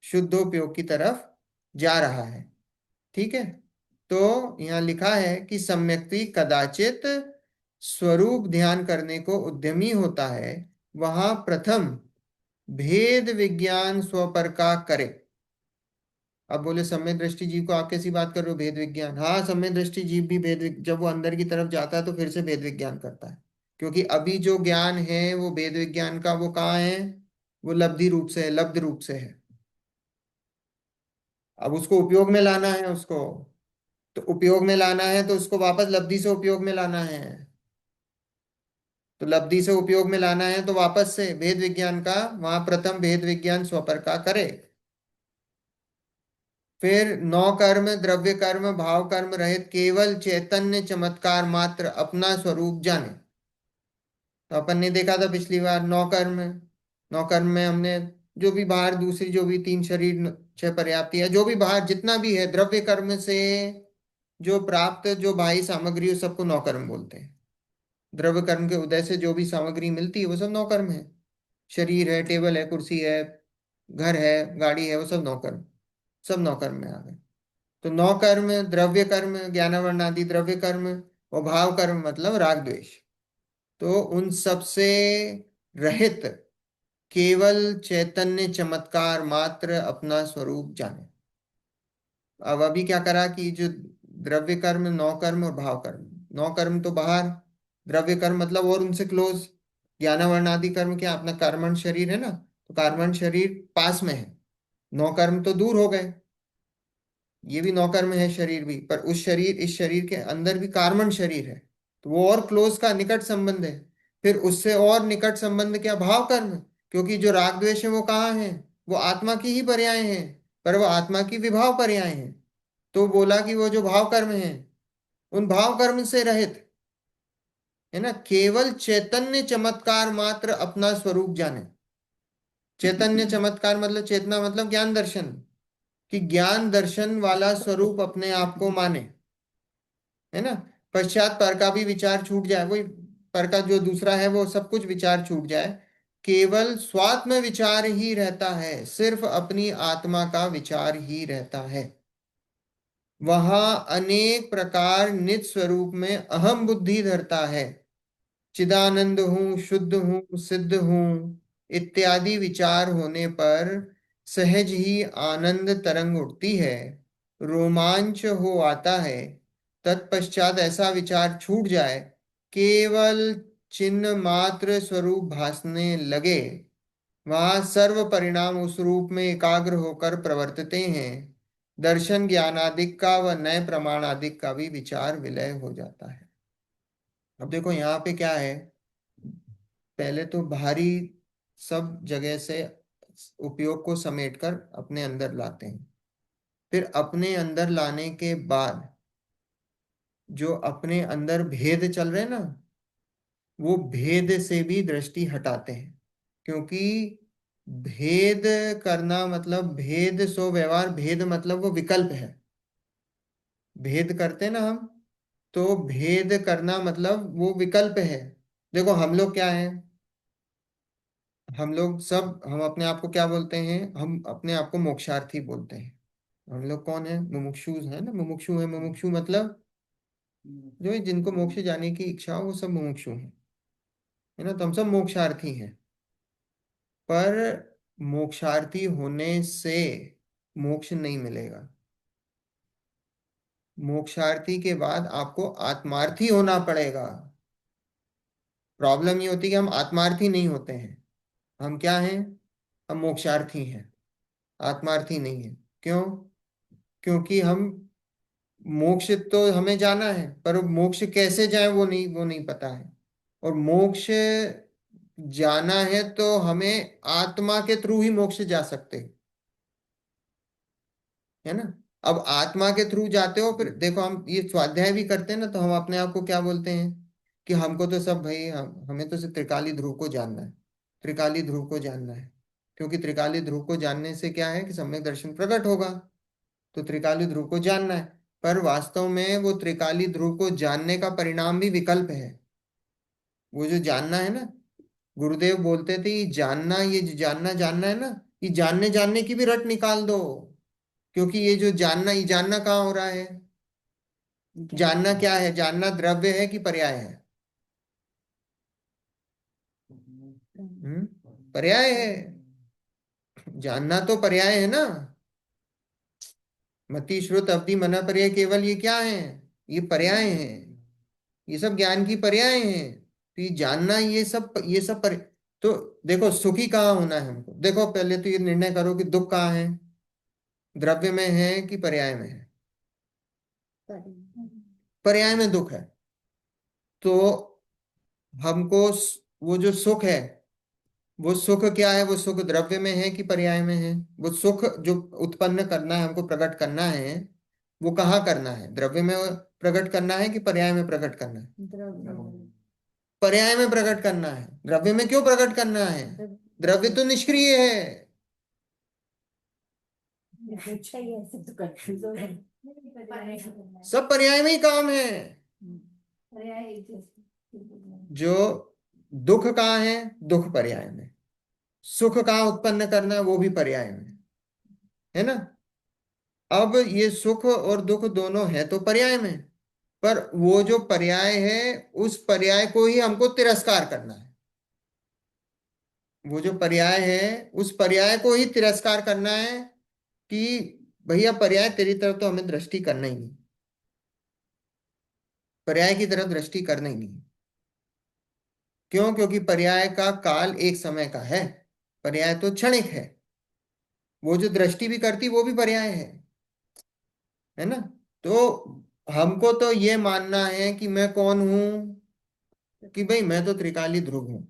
शुद्धोपयोग की तरफ जा रहा है। ठीक है। तो यहाँ लिखा है कि सम्यक्त्वी कदाचित स्वरूप ध्यान करने को उद्यमी होता है, वहां प्रथम भेद विज्ञान स्वपर का करे। अब बोले सम्यक दृष्टि जीव को आप कैसी बात कर रहे हो, भेद विज्ञान। हाँ, सम्यक दृष्टि जीव भी जब वो अंदर की तरफ जाता है तो फिर से भेद विज्ञान करता है, क्योंकि अभी जो ज्ञान है वो भेद विज्ञान का वो कहाँ है, वो लब्धि रूप से है, लब्ध रूप से है। अब उसको उपयोग में लाना है उसको, तो उपयोग में लाना है तो उसको वापस लब्धि से उपयोग में लाना है, तो लब्धि से उपयोग में लाना है तो वापस से भेद विज्ञान का, वहां प्रथम भेद विज्ञान स्वपर का करे। फिर नौ कर्म द्रव्य कर्म भाव कर्म रहित केवल चैतन्य चमत्कार मात्र अपना स्वरूप जाने। तो अपन ने देखा था पिछली बार नौ कर्म, नौ कर्म में हमने जो भी बाहर दूसरी जो भी तीन शरीर छह पर्याप्ति है, जो भी बाहर जितना भी है द्रव्य कर्म से जो प्राप्त जो बाह्य सामग्री उस सबको नौ कर्म बोलते हैं। द्रव्य कर्म के उदय से जो भी सामग्री मिलती है वो सब नौ कर्म है। शरीर है, टेबल है, कुर्सी है, घर है, गाड़ी है, वो सब नौ कर्म, सब नौ कर्म में आ गए। तो नौ कर्म द्रव्य कर्म ज्ञानावरण आदि द्रव्य कर्म, और भाव कर्म मतलब राग द्वेष, तो उन सब से रहित केवल चैतन्य चमत्कार मात्र अपना स्वरूप जाने। अब अभी क्या करा कि जो द्रव्य कर्म नौ कर्म और भाव कर्म, नौ कर्म तो बाहर, द्रव्य कर्म मतलब और उनसे क्लोज, ज्ञानावरण आदि कर्म क्या अपना कर्मण शरीर है ना, तो कर्मण शरीर पास में है, नौ कर्म तो दूर हो गए। ये भी नौकर में है शरीर भी, पर उस शरीर इस शरीर के अंदर भी कार्बन शरीर है, तो वो और क्लोज का निकट संबंध है। फिर उससे और निकट संबंध क्या, भाव कर्म, क्योंकि जो राग द्वेष है वो कहाँ है, वो आत्मा की ही पर्याय हैं, पर वो आत्मा की विभाव पर्याय हैं। तो बोला कि वो जो भाव कर्म है उन भाव कर्म से रहित, है ना, केवल चैतन्य चमत्कार मात्र अपना स्वरूप जाने। चैतन्य चमत्कार मतलब चेतना मतलब ज्ञान दर्शन, कि ज्ञान दर्शन वाला स्वरूप अपने आप को माने, है ना। पश्चात पर का भी विचार छूट जाए, वही पर का जो दूसरा है वो सब कुछ विचार छूट जाए, केवल स्वात्म विचार ही रहता है, सिर्फ अपनी आत्मा का विचार ही रहता है। वहां अनेक प्रकार निज स्वरूप में अहम बुद्धि धरता है, चिदानंद हूँ, शुद्ध हूँ, सिद्ध हूँ इत्यादि विचार होने पर सहज ही आनंद तरंग उठती है, रोमांच हो आता है। तत्पश्चात ऐसा विचार छूट जाए, केवल चिन्ह मात्र स्वरूप भासने लगे, वहां सर्व परिणाम उस रूप में एकाग्र होकर प्रवर्तते हैं। दर्शन ज्ञानादिक का व नए प्रमाण आदिक का भी विचार विलय हो जाता है। अब देखो यहाँ पे क्या है, पहले तो बाहरी सब जगह से उपयोग को समेटकर अपने अंदर लाते हैं, फिर अपने अंदर लाने के बाद जो अपने अंदर भेद चल रहे हैं ना, वो भेद से भी दृष्टि हटाते हैं, क्योंकि भेद करना मतलब भेद सो व्यवहार, भेद मतलब वो विकल्प है। भेद करते हैं ना हम, तो भेद करना मतलब वो विकल्प है। देखो हम लोग क्या हैं, हम लोग सब, हम अपने आप को क्या बोलते हैं, हम अपने आप को मोक्षार्थी बोलते हैं। हम लोग कौन है, मुमुक्षु है ना, मुमुक्षु है, मुमुक्षु मतलब जो है जिनको मोक्ष जाने की इच्छा हो वो सब मुमुक्षु हैं, है ना। तो हम सब मोक्षार्थी हैं, पर मोक्षार्थी होने से मोक्ष नहीं मिलेगा। मोक्षार्थी के बाद आपको आत्मार्थी होना पड़ेगा। प्रॉब्लम ये होती है कि हम आत्मार्थी नहीं होते हैं। हम क्या हैं, हम मोक्षार्थी हैं, आत्मार्थी नहीं है। क्यों? क्योंकि हम मोक्ष तो हमें जाना है, पर मोक्ष कैसे जाए वो नहीं पता है। और मोक्ष जाना है तो हमें आत्मा के थ्रू ही मोक्ष जा सकते हैं, है ना। अब आत्मा के थ्रू जाते हो, फिर देखो हम ये स्वाध्याय भी करते हैं ना, तो हम अपने आप को क्या बोलते हैं कि हमको तो सब भाई, हमें तो सिर्फ त्रिकाली ध्रुव को जानना है, त्रिकाली ध्रुव को जानना है। क्योंकि त्रिकाली ध्रुव को जानने से क्या है कि सम्यक दर्शन प्रकट होगा, तो त्रिकाली ध्रुव को जानना है। पर वास्तव में वो त्रिकाली ध्रुव को जानने का परिणाम भी विकल्प है। वो जो जानना है ना, गुरुदेव बोलते थे ये जानना, ये जो जानना जानना है ना, ये जानने जानने की भी रट निकाल दो। क्योंकि ये जो जानना, ये जानना कहाँ हो रहा है, जानना क्या है, जानना द्रव्य है कि पर्याय है? हम्म, पर्याय है। जानना तो पर्याय है ना। मति श्रुत अवधि मना पर्याय केवल, ये क्या है, ये पर्याय है। ये सब ज्ञान की पर्याय हैं। तो ये जानना, ये सब तो देखो सुखी कहाँ होना है हमको, देखो पहले तो ये निर्णय करो कि दुख कहाँ है, द्रव्य में है कि पर्याय में है? पर्याय में दुख है। तो हमको वो जो सुख है, वो सुख क्या है, वो सुख द्रव्य में है कि पर्याय में है? वो सुख जो उत्पन्न करना है, हमको प्रकट करना है, वो कहाँ करना है, द्रव्य में प्रकट करना है कि पर्याय में प्रकट करना है? पर्याय में प्रकट करना है। द्रव्य में क्यों प्रकट करना है? द्रव्य तो निष्क्रिय है। सब पर्याय में ही काम है। जो दुख कहाँ है, दुख पर्याय में। सुख कहाँ उत्पन्न करना है, वो भी पर्याय में, है ना। अब ये सुख और दुख दोनों है तो पर्याय में, पर वो जो पर्याय है उस पर्याय को ही हमको तिरस्कार करना है। वो जो पर्याय है उस पर्याय को ही तिरस्कार करना है कि भैया पर्याय तेरी तरफ तो हमें दृष्टि करना ही नहीं, पर्याय की तरफ दृष्टि करना ही नहीं। क्यों? क्योंकि पर्याय का काल एक समय का है, पर्याय तो क्षणिक है। वो जो दृष्टि भी करती वो भी पर्याय है ना। तो हमको तो ये मानना है कि मैं कौन हूं, कि भाई मैं तो त्रिकाली ध्रुव हूं।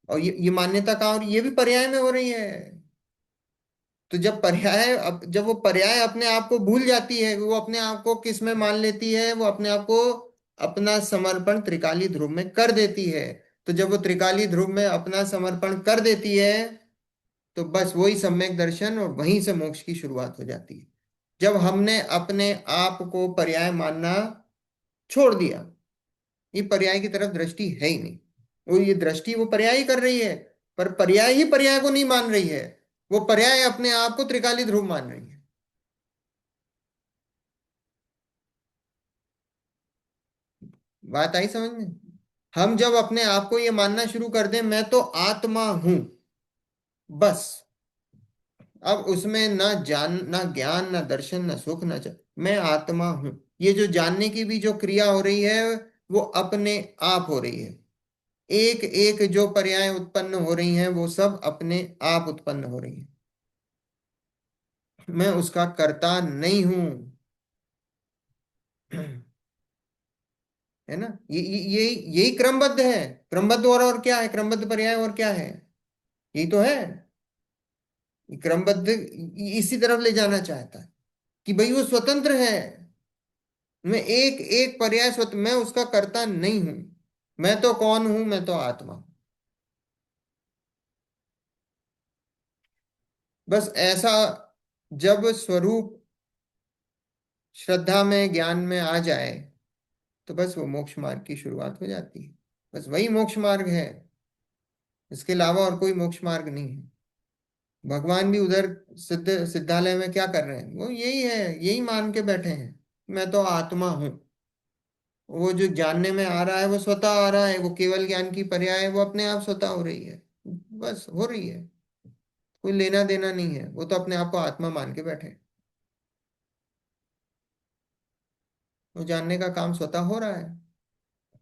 और ये मान्यता का, और ये भी पर्याय में हो रही है। तो जब पर्याय, अब जब वो पर्याय अपने आप को भूल जाती है, वो अपने आप को किस में मान लेती है, वो अपने आप को अपना समर्पण त्रिकाली ध्रुव में कर देती है। तो जब वो त्रिकाली ध्रुव में अपना समर्पण कर देती है, तो बस वही सम्यक दर्शन, और वहीं से मोक्ष की शुरुआत हो जाती है। जब हमने अपने आप को पर्याय मानना छोड़ दिया, ये पर्याय की तरफ दृष्टि है ही नहीं, और ये दृष्टि वो पर्याय ही कर रही है, पर पर्याय ही पर्याय को नहीं मान रही है, वो पर्याय अपने आप को त्रिकाली ध्रुव मान रही है। बात आई समझ में? हम जब अपने आप को ये मानना शुरू कर दें मैं तो आत्मा हूं, बस अब उसमें ना जान, ना ज्ञान, ना दर्शन, ना सुख, मैं आत्मा हूं, ये जो जानने की भी जो क्रिया हो रही है वो अपने आप हो रही है। एक एक जो पर्याय उत्पन्न हो रही हैं वो सब अपने आप उत्पन्न हो रही हैं, मैं उसका कर्ता नहीं हूं। है ना? ये यही क्रमबद्ध है। क्रमबद्ध और क्या है? क्रमबद्ध पर्याय और क्या है? यही तो है। ये क्रमबद्ध इसी तरफ ले जाना चाहता है कि भाई वो स्वतंत्र है, मैं एक एक पर्याय स्वतंत्र, मैं उसका कर्ता नहीं हूं। मैं तो कौन हूं? मैं तो आत्मा हूं। बस ऐसा जब स्वरूप श्रद्धा में, ज्ञान में आ जाए, तो बस वो मोक्ष मार्ग की शुरुआत हो जाती है। बस वही मोक्ष मार्ग है, इसके अलावा और कोई मोक्ष मार्ग नहीं है। भगवान भी उधर सिद्धालय में क्या कर रहे हैं? वो यही है, यही मान के बैठे हैं, मैं तो आत्मा हूं। वो जो जानने में आ रहा है वो स्वतः आ रहा है, वो केवल ज्ञान की पर्याय है, वो अपने आप स्वतः हो रही है, बस हो रही है। कोई लेना देना नहीं है, वो तो अपने आप को आत्मा मान के बैठे हैं। वो जानने का काम स्वतः हो रहा है,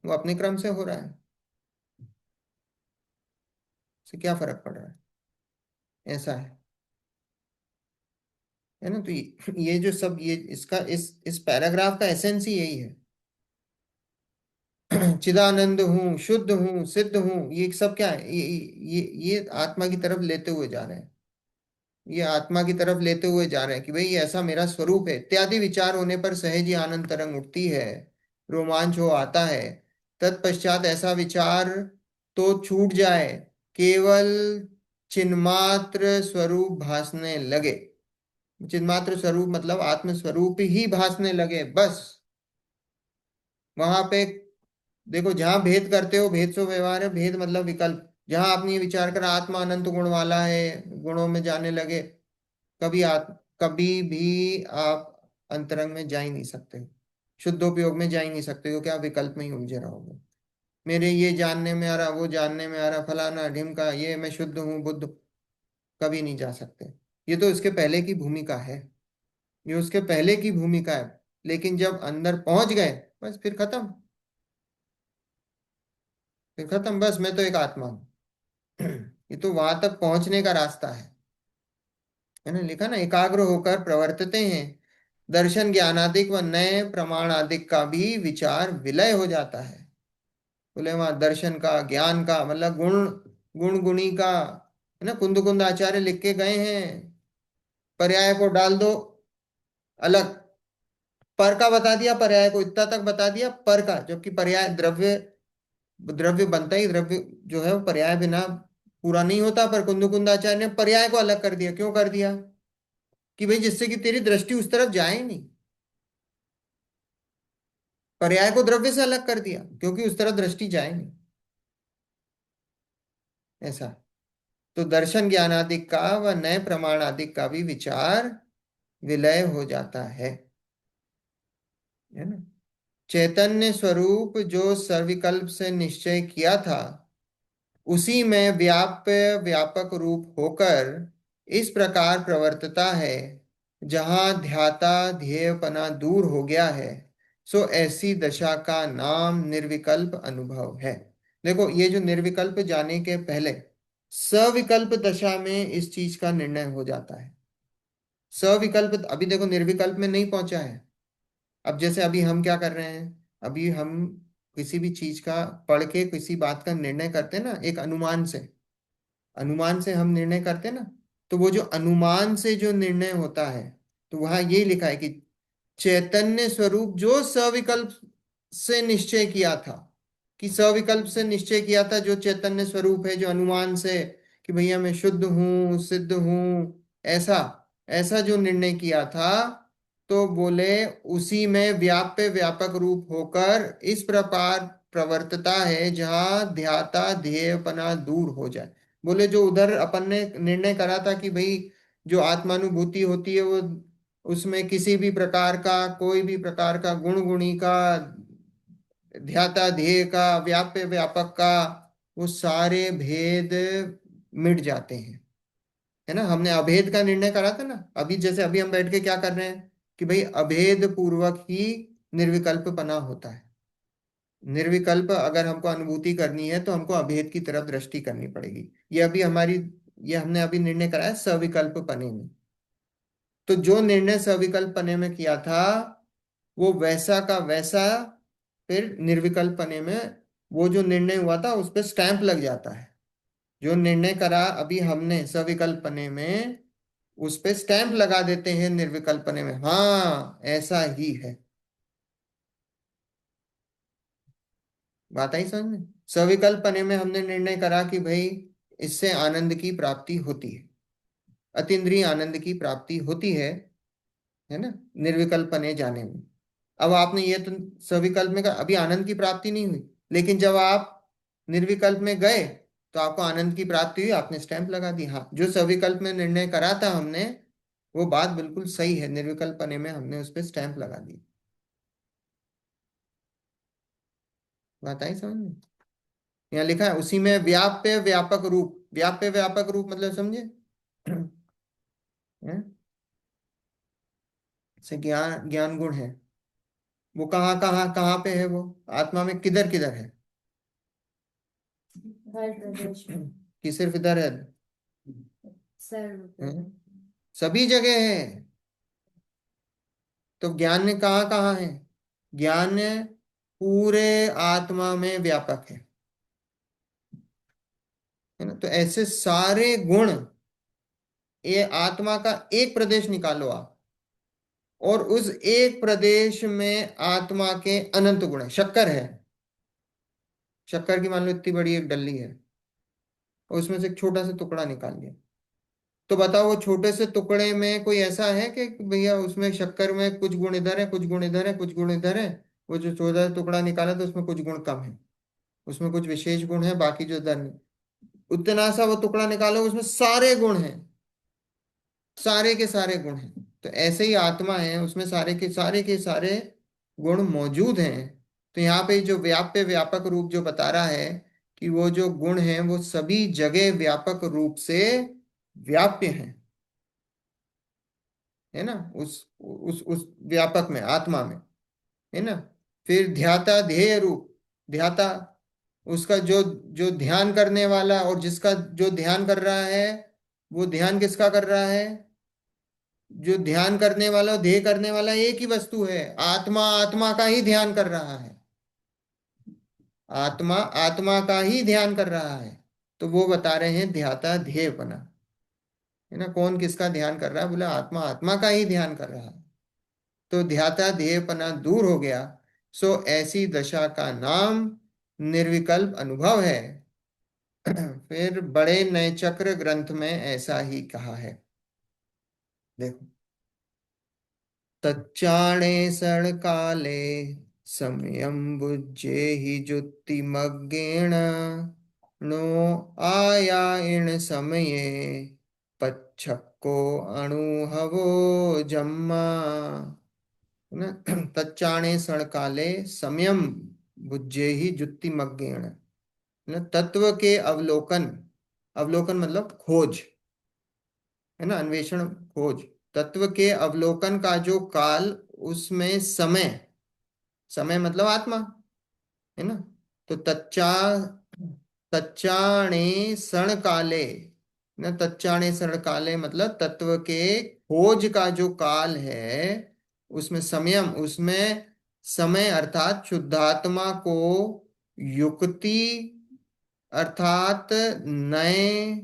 वो अपने क्रम से हो रहा है, इससे क्या फर्क पड़ रहा है? ऐसा है। है ना? तो ये जो सब, ये इसका इस पैराग्राफ का एसेंस ही यही है। चिदानंद हूँ, शुद्ध हूँ, सिद्ध हूँ, ये सब क्या है? ये आत्मा की तरफ लेते हुए जा रहे हैं। ये आत्मा की तरफ लेते हुए जा रहे हैं कि भाई ये ऐसा मेरा स्वरूप है इत्यादि विचार होने पर सहज ही आनंद तरंग उठती है, रोमांच हो आता है। तत्पश्चात ऐसा विचार तो छूट जाए, केवल चिन्मात्र स्वरूप भासने लगे। चिन्मात्र स्वरूप मतलब आत्म स्वरूप ही भासने लगे, बस। वहां पे देखो, जहां भेद करते हो, भेद सो व्यवहार है, भेद मतलब विकल्प। जहां आपने ये विचार करा आत्मा अनंत गुण वाला है, गुणों में जाने लगे, कभी भी आप अंतरंग में जा ही नहीं सकते, शुद्धोपयोग में जा ही नहीं सकते, क्योंकि आप विकल्प में ही उलझे रहोगे। मेरे ये जानने में आ रहा, वो जानने में आ रहा, फलाना ढिमका, ये मैं शुद्ध हूँ, बुद्ध, कभी नहीं जा सकते। ये तो इसके पहले की भूमिका है, ये उसके पहले की भूमिका है। लेकिन जब अंदर पहुंच गए, बस फिर खत्म, फिर खत्म, बस मैं तो एक आत्मा हूं। ये तो वहां तक पहुंचने का रास्ता है ना? लिखा ना, एकाग्र होकर प्रवर्तते हैं, दर्शन ज्ञानादिक व नए प्रमाणादिक का भी विचार विलय हो जाता है। बोले वहां दर्शन का, ज्ञान का मतलब गुण, गुण गुणी का, है ना? कुंद कुंद आचार्य लिख के गए हैं, पर्याय को डाल दो अलग, पर का बता दिया, पर्याय को इतना तक बता दिया, पर का, जबकि पर्याय द्रव्य, द्रव्य बनता ही, द्रव्य जो है वो पर्याय बिना पूरा नहीं होता, पर कुंद कुंदाचार्य ने पर्याय को अलग कर दिया। क्यों कर दिया? कि भाई जिससे कि तेरी दृष्टि उस तरफ जाए ही नहीं। पर्याय को द्रव्य से अलग कर दिया क्योंकि उस तरफ दृष्टि जाए नहीं, ऐसा। तो दर्शन ज्ञानादिक का व नए प्रमाणादिक का भी विचार विलय हो जाता है ना? चैतन्य स्वरूप जो सर्विकल्प से निश्चय किया था, उसी में व्याप्य व्यापक रूप होकर इस प्रकार प्रवर्तता है, जहां ध्याता ध्येयपना दूर हो गया है, सो ऐसी दशा का नाम निर्विकल्प अनुभव है। देखो, ये जो निर्विकल्प जाने के पहले सविकल्प दशा में इस चीज का निर्णय हो जाता है। सविकल्प अभी देखो निर्विकल्प में नहीं पहुंचा है। अब जैसे अभी हम क्या कर रहे हैं, अभी हम किसी भी चीज का पढ़ के किसी बात का निर्णय करते हैं ना, एक अनुमान से, अनुमान से हम निर्णय करते हैं ना। तो वो जो अनुमान से जो निर्णय होता है, तो वहां यही लिखा है कि चैतन्य स्वरूप जो सविकल्प से निश्चय किया था, कि सविकल्प से निश्चय किया था जो चैतन्य स्वरूप है, जो अनुमान से कि भैया मैं शुद्ध हूं, सिद्ध हूं, ऐसा ऐसा जो निर्णय किया था, तो बोले उसी में व्याप्य व्यापक रूप होकर इस प्रकार प्रवर्तता है जहां ध्याता ध्येयपना दूर हो जाए। बोले जो उधर अपन ने निर्णय करा था कि भाई जो आत्मानुभूति होती है वो उसमें किसी भी प्रकार का, कोई भी प्रकार का गुण गुणी का, ध्याता ध्येय का, व्याप्य व्यापक का, वो सारे भेद मिट जाते हैं। है ना, हमने अभेद का निर्णय करा था ना। अभी जैसे अभी हम बैठ के क्या कर रहे हैं कि भाई अभेद पूर्वक ही निर्विकल्पपना होता है। निर्विकल्प अगर हमको अनुभूति करनी है तो हमको अभेद की तरफ दृष्टि करनी पड़ेगी। ये अभी हमारी, ये हमने अभी निर्णय करा है सविकल्पपने में। तो जो निर्णय सविकल्पने में किया था वो वैसा का वैसा फिर निर्विकल्पने में वो जो निर्णय हुआ था उस पर स्टैंप लग जाता है। जो निर्णय करा अभी हमने सविकल्पने में, उस पे स्टैंप लगा देते हैं निर्विकल्पने में, हाँ ऐसा ही है। बात आई समझ में? सविकल्पने में हमने निर्णय करा कि भाई इससे आनंद की प्राप्ति होती है, अतीन्द्रिय आनंद की प्राप्ति होती है ना, निर्विकल्पने जाने में। अब आपने ये तो सविकल्प में कहा अभी आनंद की प्राप्ति नहीं हुई, लेकिन जब आप निर्विकल्प में गए तो आपको आनंद की प्राप्ति हुई, आपने स्टैंप लगा दी। हाँ, जो सविकल्प में निर्णय करा था हमने वो बात बिल्कुल सही है, निर्विकल्पने में हमने उस पर स्टैंप लगा दी। बात आई समझ में? यहाँ लिखा है उसी में व्याप्य व्यापक रूप, व्याप्य व्यापक रूप मतलब समझे? हैं? से ज्ञान ज्ञान गुण है, वो कहाँ कहाँ कहाँ पे है, वो आत्मा में किधर किधर है? हर प्रदेश में, कि सिर्फ इधर है? सर्व हैं? सभी जगह है। तो ज्ञान ने कहाँ कहाँ है? ज्ञान पूरे आत्मा में व्यापक है ना। तो ऐसे सारे गुण, ये आत्मा का एक प्रदेश निकालो आप, और उस एक प्रदेश में आत्मा के अनंत गुण है। शक्कर है, शक्कर की मान लो इतनी बड़ी एक डल्ली है और उसमें से एक छोटा सा टुकड़ा निकाल लिया, तो बताओ वो छोटे से टुकड़े में कोई ऐसा है कि भैया उसमें शक्कर में कुछ गुण इधर है, कुछ गुण इधर है, कुछ गुण इधर है? वो जो छोटा सा टुकड़ा निकाला तो उसमें कुछ गुण कम है, उसमें कुछ विशेष गुण है, बाकी जो इधर नहीं। उतना सा वो टुकड़ा निकालो उसमें सारे गुण हैं, सारे के सारे गुण हैं। तो ऐसे ही आत्मा है, उसमें सारे के सारे गुण मौजूद हैं। तो यहाँ पे जो व्याप्य व्यापक रूप जो बता रहा है कि वो जो गुण हैं वो सभी जगह व्यापक रूप से व्याप्य हैं, है ना, उस व्यापक में, आत्मा में, है ना। फिर ध्याता ध्येय रूप, ध्याता उसका जो जो ध्यान करने वाला, और जिसका जो ध्यान कर रहा है वो ध्यान किसका कर रहा है? जो ध्यान करने वाला और ध्येय करने वाला एक ही वस्तु है, आत्मा आत्मा का ही ध्यान कर रहा है, आत्मा आत्मा का ही ध्यान कर रहा है। तो वो बता रहे हैं ध्याता ध्येयपना, है ना। कौन किसका ध्यान कर रहा है? बोले आत्मा आत्मा का ही ध्यान कर रहा है। तो ध्याता ध्येयपना दूर हो गया, सो ऐसी दशा का नाम निर्विकल्प अनुभव है। फिर बड़े नए चक्र ग्रंथ में ऐसा ही कहा है, देखो। तच्चाणे सड़काले समयं बुज्झेहि जुत्तिमग्गेण नो आयायण समये पच्छक्को अणुहवो जम्मा, है ना। तच्चाणे सड़काले समयं बुज्झेहि जुत्तिमग्गेण, है ना। तत्व के अवलोकन, अवलोकन मतलब खोज, है ना, अन्वेषण, खोज। तत्व के अवलोकन का जो काल, उसमें समय, समय मतलब आत्मा, है ना। तो तच्चाणे सण काले, ना, तच्चाणे सण काले मतलब तत्व के खोज का जो काल है उसमें समयम, उसमें समय अर्थात शुद्धात्मा को युक्ति अर्थात नए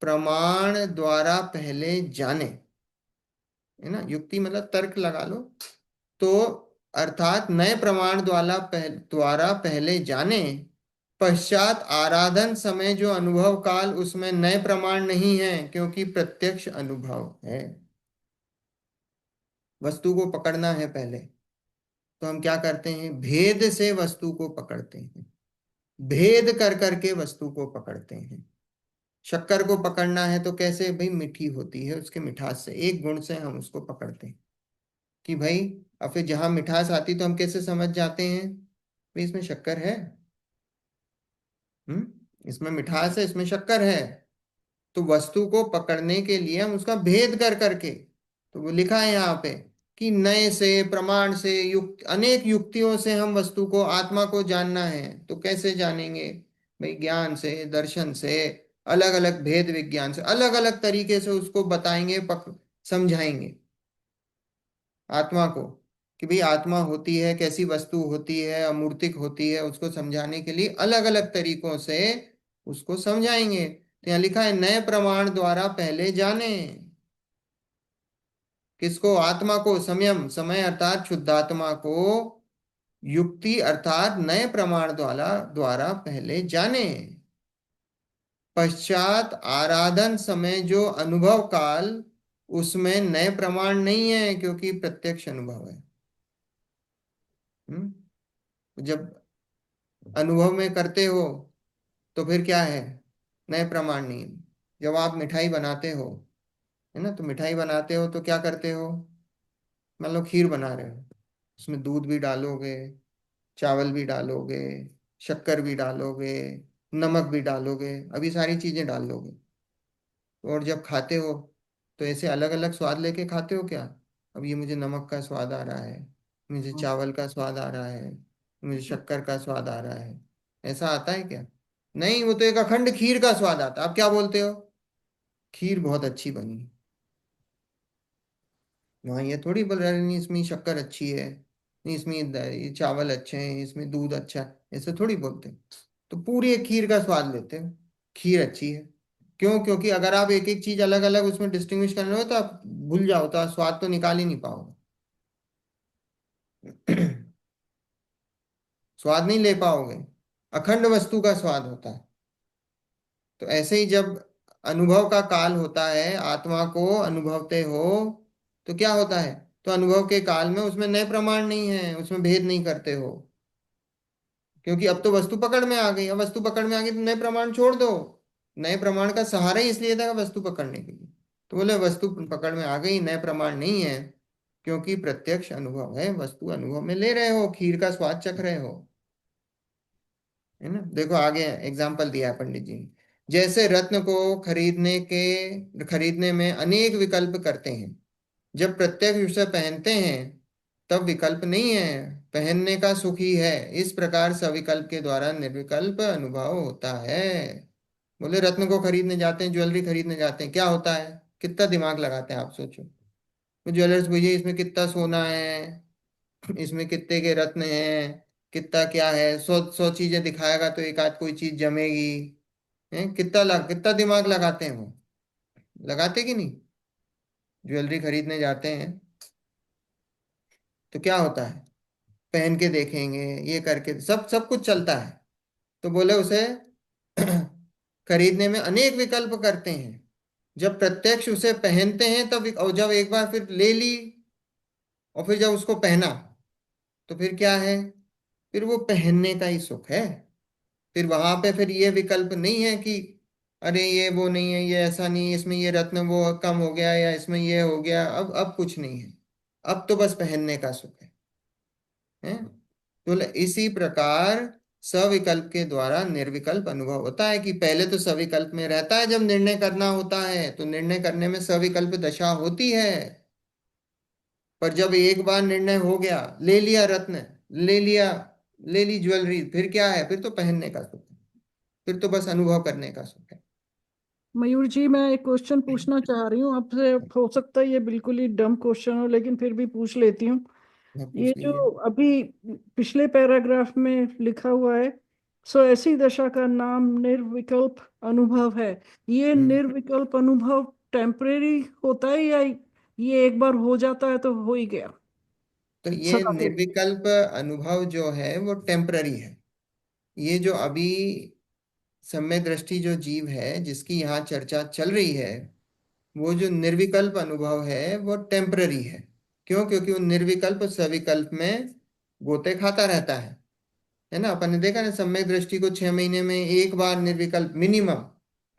प्रमाण द्वारा पहले जाने, है ना। युक्ति मतलब तर्क लगा लो, तो अर्थात नए प्रमाण द्वारा पहले जाने, पश्चात आराधन समय जो अनुभव काल, उसमें नए प्रमाण नहीं है, क्योंकि प्रत्यक्ष अनुभव है। वस्तु को पकड़ना है पहले, तो हम क्या करते हैं, भेद से वस्तु को पकड़ते हैं, भेद कर करके वस्तु को पकड़ते हैं। शक्कर को पकड़ना है तो कैसे, भाई मीठी होती है, उसके मिठास से, एक गुण से हम उसको पकड़ते हैं कि भाई, और फिर जहां मिठास आती तो हम कैसे समझ जाते हैं, भाई इसमें शक्कर है। इसमें मिठास है, इसमें शक्कर है। तो वस्तु को पकड़ने के लिए हम उसका भेद कर करके, तो वो लिखा है यहाँ पे कि नए से, प्रमाण से, युक्त, अनेक युक्तियों से हम वस्तु को, आत्मा को जानना है। तो कैसे जानेंगे, भाई ज्ञान से, दर्शन से, अलग अलग भेद विज्ञान से, अलग अलग तरीके से उसको बताएंगे, समझाएंगे आत्मा को कि भाई आत्मा होती है, कैसी वस्तु होती है, अमूर्तिक होती है, उसको समझाने के लिए अलग अलग तरीकों से उसको समझाएंगे। तो यहाँ लिखा है नए प्रमाण द्वारा पहले जाने। किसको, आत्मा को, संयम, समय अर्थात शुद्धात्मा को, युक्ति अर्थात नए प्रमाण द्वारा द्वारा पहले जाने। पश्चात आराधन समय जो अनुभव काल, उसमें नए प्रमाण नहीं है, क्योंकि प्रत्यक्ष अनुभव है। जब अनुभव में करते हो तो फिर क्या है, नए प्रमाण नहीं। जब आप मिठाई बनाते हो, है ना, तो मिठाई बनाते हो तो क्या करते हो, मान लो खीर बना रहे हो, उसमें दूध भी डालोगे, चावल भी डालोगे, शक्कर भी डालोगे, नमक भी डालोगे, अभी सारी चीजें डाल लोगे। और जब खाते हो तो ऐसे अलग अलग स्वाद लेके खाते हो क्या, अब ये मुझे नमक का स्वाद आ रहा है, मुझे चावल का स्वाद आ रहा है, मुझे शक्कर का स्वाद आ रहा है, ऐसा आता है क्या, नहीं। वो तो एक अखंड खीर का स्वाद आता है। आप क्या बोलते हो, खीर बहुत अच्छी बनी। वहाँ ये थोड़ी बोल रहे नहीं इसमें शक्कर अच्छी है, नहीं इसमें ये चावल अच्छे हैं, इसमें दूध अच्छा है, ऐसे थोड़ी बोलते। तो पूरी एक खीर का स्वाद लेते हो, खीर अच्छी है। क्यों, क्योंकि अगर आप एक एक चीज अलग अलग उसमें डिस्टिंग्विश करने हो तो आप भूल जाओ, तो आप स्वाद तो निकाल ही नहीं पाओगे। स्वाद नहीं ले पाओगे, अखंड वस्तु का स्वाद होता है। तो ऐसे ही जब अनुभव का काल होता है, आत्मा को अनुभवते हो, तो क्या होता है, तो अनुभव के काल में उसमें नए प्रमाण नहीं है, उसमें भेद नहीं करते हो, क्योंकि अब तो वस्तु पकड़ में आ गई। अब वस्तु पकड़ में आ गई तो नए प्रमाण छोड़ दो। नए प्रमाण का सहारा ही इसलिए था वस्तु पकड़ने के लिए। तो बोले वस्तु पकड़ में आ गई, नए प्रमाण नहीं है, क्योंकि प्रत्यक्ष अनुभव है, वस्तु अनुभव में ले रहे हो, खीर का स्वाद चख रहे हो, है ना। देखो आगे एग्जाम्पल दिया है पंडित जी ने। जैसे रत्न को खरीदने में अनेक विकल्प करते हैं, जब प्रत्यक्ष उसे पहनते हैं तब विकल्प नहीं है, पहनने का सुख ही है। इस प्रकार सविकल्प के द्वारा निर्विकल्प अनुभव होता है। बोले रत्न को खरीदने जाते हैं, ज्वेलरी खरीदने जाते हैं, क्या होता है, कितना दिमाग लगाते हैं आप सोचो। तो ज्वेलर्स भैया इसमें कितना सोना है, इसमें कितने के रत्न हैं, कितना क्या है, 100 चीजें दिखाएगा तो एक आध कोई चीज जमेगी, है, कितना दिमाग लगाते हैं वो, लगाते कि नहीं। ज्वेलरी खरीदने जाते हैं तो क्या होता है, पहन के देखेंगे, ये करके सब सब कुछ चलता है। तो बोले उसे खरीदने में अनेक विकल्प करते हैं, जब प्रत्यक्ष उसे पहनते हैं तब, और जब एक बार फिर ले ली और फिर जब उसको पहना, तो फिर क्या है, फिर वो पहनने का ही सुख है। फिर वहां पे फिर ये विकल्प नहीं है कि अरे ये वो नहीं है, ये ऐसा नहीं है, इसमें ये रत्न वो कम हो गया, या इसमें ये हो गया, अब कुछ नहीं है। अब तो बस पहनने का सुख है। तो इसी प्रकार सविकल्प के द्वारा निर्विकल्प अनुभव होता है, कि पहले तो सविकल्प में रहता है, जब निर्णय करना होता है तो निर्णय करने में सविकल्प दशा होती है। पर जब एक बार निर्णय हो गया, ले लिया रत्न, ले लिया, ले ली ज्वेलरी, फिर क्या है, फिर तो पहनने का सुख है, फिर तो बस अनुभव करने का सुख है। मयूर जी, मैं एक क्वेश्चन पूछना चाह रही हूँ आपसे। हो सकता है ये बिल्कुल ही डम क्वेश्चन हो, लेकिन फिर भी पूछ लेती हूँ। मैं ये पूछ जो लीजिए। अभी पिछले पैराग्राफ में लिखा हुआ है, सो ऐसी दशा का नाम निर्विकल्प अनुभव है। ये हम्म निर्विकल्प अनुभव टेम्परेरी होता है, या ये एक बार हो जाता है तो हो ही गया तो ये सदा के लिए? निर्विकल्प अनुभव जो है वो टेम्पररी है। ये जो अभी सम्यक दृष्टि जो जीव है जिसकी यहाँ चर्चा चल रही है, वो जो निर्विकल्प अनुभव है वो टेम्पररी है। क्यों? क्योंकि वो निर्विकल्प और सविकल्प में गोते खाता रहता है ना। अपन ने देखा ना, सम्यक दृष्टि को 6 महीने में एक बार निर्विकल्प मिनिमम,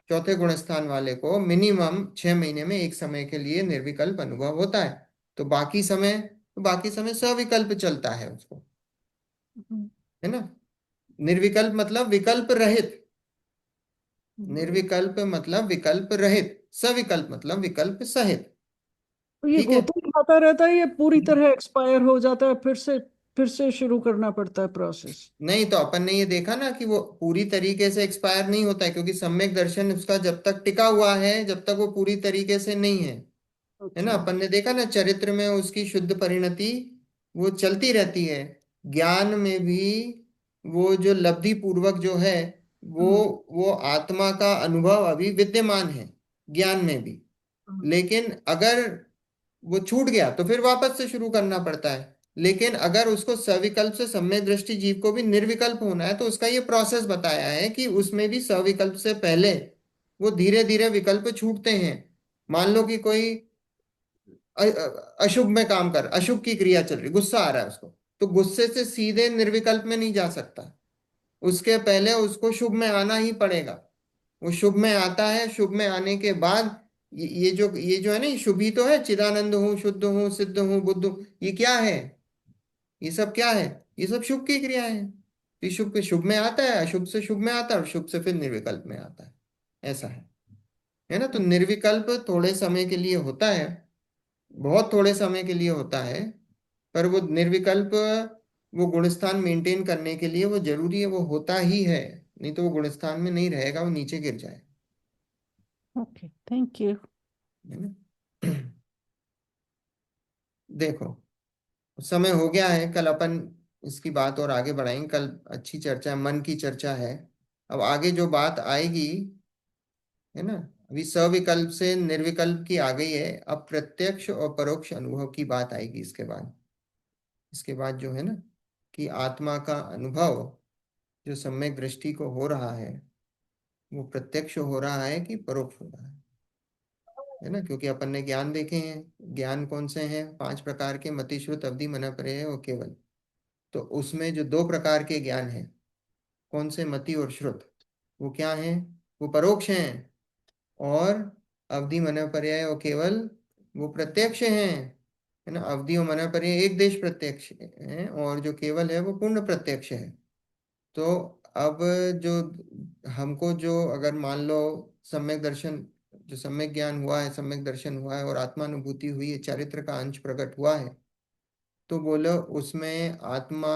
चौथे गुण स्थान वाले को मिनिमम 6 महीने में एक समय के लिए निर्विकल्प अनुभव होता है। तो बाकी समय सविकल्प चलता है उसको, हम्म, है ना। निर्विकल्प मतलब विकल्प रहित, हम्म। निर्विकल्प मतलब विकल्प रहित, सविकल्प मतलब विकल्प सहित। तो ये ठीक है। गोते खाता रहता है, ये पूरी तरह एक्सपायर हो जाता है, फिर से शुरू करना पड़ता है प्रोसेस? नहीं, तो अपन ने ये देखा ना कि वो पूरी तरीके से एक्सपायर नहीं होता है, क्योंकि सम्यक दर्शन उसका जब तक टिका हुआ है, जब तक वो पूरी तरीके से नहीं है ना। अच्छा। अपन ने देखा ना, चरित्र में उसकी शुद्ध परिणति वो चलती रहती है। ज्ञान में भी वो जो लब्धि पूर्वक जो है, वो हम्म, वो आत्मा का अनुभव अभी विद्यमान है ज्ञान में भी। हम्म, लेकिन अगर वो छूट गया तो फिर वापस से शुरू करना पड़ता है। लेकिन अगर उसको सविकल्प से सम्यक दृष्टि जीव को भी निर्विकल्प होना है, तो उसका ये प्रोसेस बताया है कि उसमें भी सविकल्प से पहले वो धीरे धीरे विकल्प छूटते हैं। मान लो कि कोई अशुभ में काम कर, अशुभ की क्रिया चल रही, गुस्सा आ रहा है उसको, तो गुस्से से सीधे निर्विकल्प में नहीं जा सकता, उसके पहले उसको शुभ में आना ही पड़ेगा। वो शुभ में आता है, शुभ में आने के बाद ये जो है ना, ये शुभ ही तो है, चिदानंद हूँ, शुद्ध हूँ, सिद्ध हूँ, बुद्ध हूँ, ये क्या है? ये सब क्या है? ये सब शुभ की क्रिया है। ये शुभ के शुभ में आता है, अशुभ से शुभ में आता है, और शुभ से फिर निर्विकल्प में आता है। ऐसा है ना। तो निर्विकल्प थोड़े समय के लिए होता है, बहुत थोड़े समय के लिए होता है, पर वो निर्विकल्प वो गुणस्थान मेंटेन करने के लिए वो जरूरी है, वो होता ही है। नहीं तो वो गुणस्थान में नहीं रहेगा, वो नीचे गिर जाए, ओके, थैंक यू। है ना। देखो, समय हो गया है, कल अपन इसकी बात और आगे बढ़ाएंगे। कल अच्छी चर्चा है, मन की चर्चा है। अब आगे जो बात आएगी, है ना, अभी सविकल्प से निर्विकल्प की आ गई है, अब प्रत्यक्ष और परोक्ष अनुभव की बात आएगी इसके बाद जो है ना, कि आत्मा का अनुभव जो सम्यक दृष्टि को हो रहा है, वो प्रत्यक्ष हो रहा है कि परोक्ष हो रहा है ना। क्योंकि अपन ने ज्ञान देखे हैं, ज्ञान कौन से हैं? 5 प्रकार के, मति, श्रुत, अवधि, मन, प्रत्यय और केवल। तो उसमें जो 2 प्रकार के ज्ञान हैं, कौन से? मति और श्रुत, वो क्या हैं? वो परोक्ष हैं। और अवधि, मन, पर्याय और केवल, वो प्रत्यक्ष हैं, है ना। अवधि और मन, पर्याय एक देश प्रत्यक्ष है, और जो केवल है वो पूर्ण प्रत्यक्ष है। तो अब जो हमको जो अगर मान लो सम्यक दर्शन, जो सम्यक ज्ञान हुआ है, सम्यक दर्शन हुआ है और आत्मानुभूति हुई है, चारित्र का अंश प्रकट हुआ है, तो बोलो उसमें आत्मा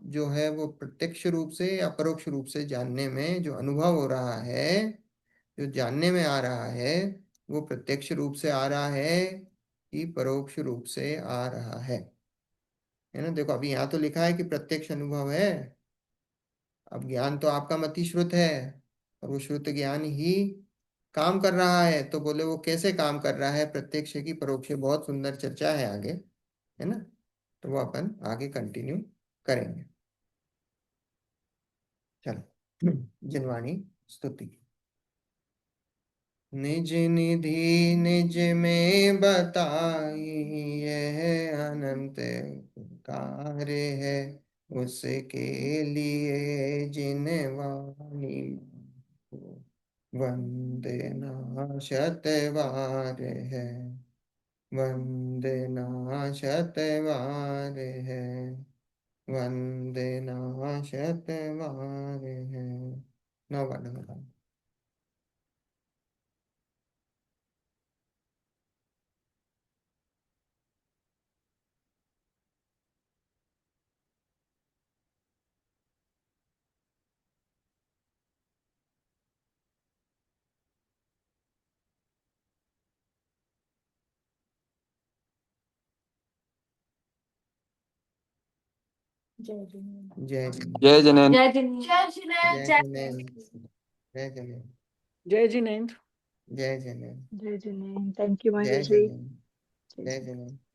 जो है वो प्रत्यक्ष रूप से या परोक्ष रूप से जानने में जो अनुभव हो रहा है, जो जानने में आ रहा है, वो प्रत्यक्ष रूप से आ रहा है कि परोक्ष रूप से आ रहा है ना। देखो, अभी यहाँ तो लिखा है कि प्रत्यक्ष अनुभव है। अब ज्ञान तो आपका मति श्रुत है, और वो श्रुत ज्ञान ही काम कर रहा है। तो बोले वो कैसे काम कर रहा है, प्रत्यक्ष की परोक्ष? बहुत सुंदर चर्चा है आगे, है ना। तो वो अपन आगे कंटिन्यू करेंगे। चलो, जिनवाणी स्तुति। निज निधि निज में बताई, यह अनंत कार्य है, उसके लिए जिन वाणी वंदना शतवार है, वंदना शतवार है, वंदना शतवार है। नौ। जय जिनेन्द्र। जय जिनेन्द्र। जय जनेन। जय जिनेन्द्र। जय जिनेन्द्र। जय जय जिनेन्द्र। जय जिनेन्द्र। जय जिनेन्द्र। जय जिनेन्द्र। जय जिनेन्द्र। थैंक यू जय माता जी। जिनेन्द्र। जय जिनेन्द्र।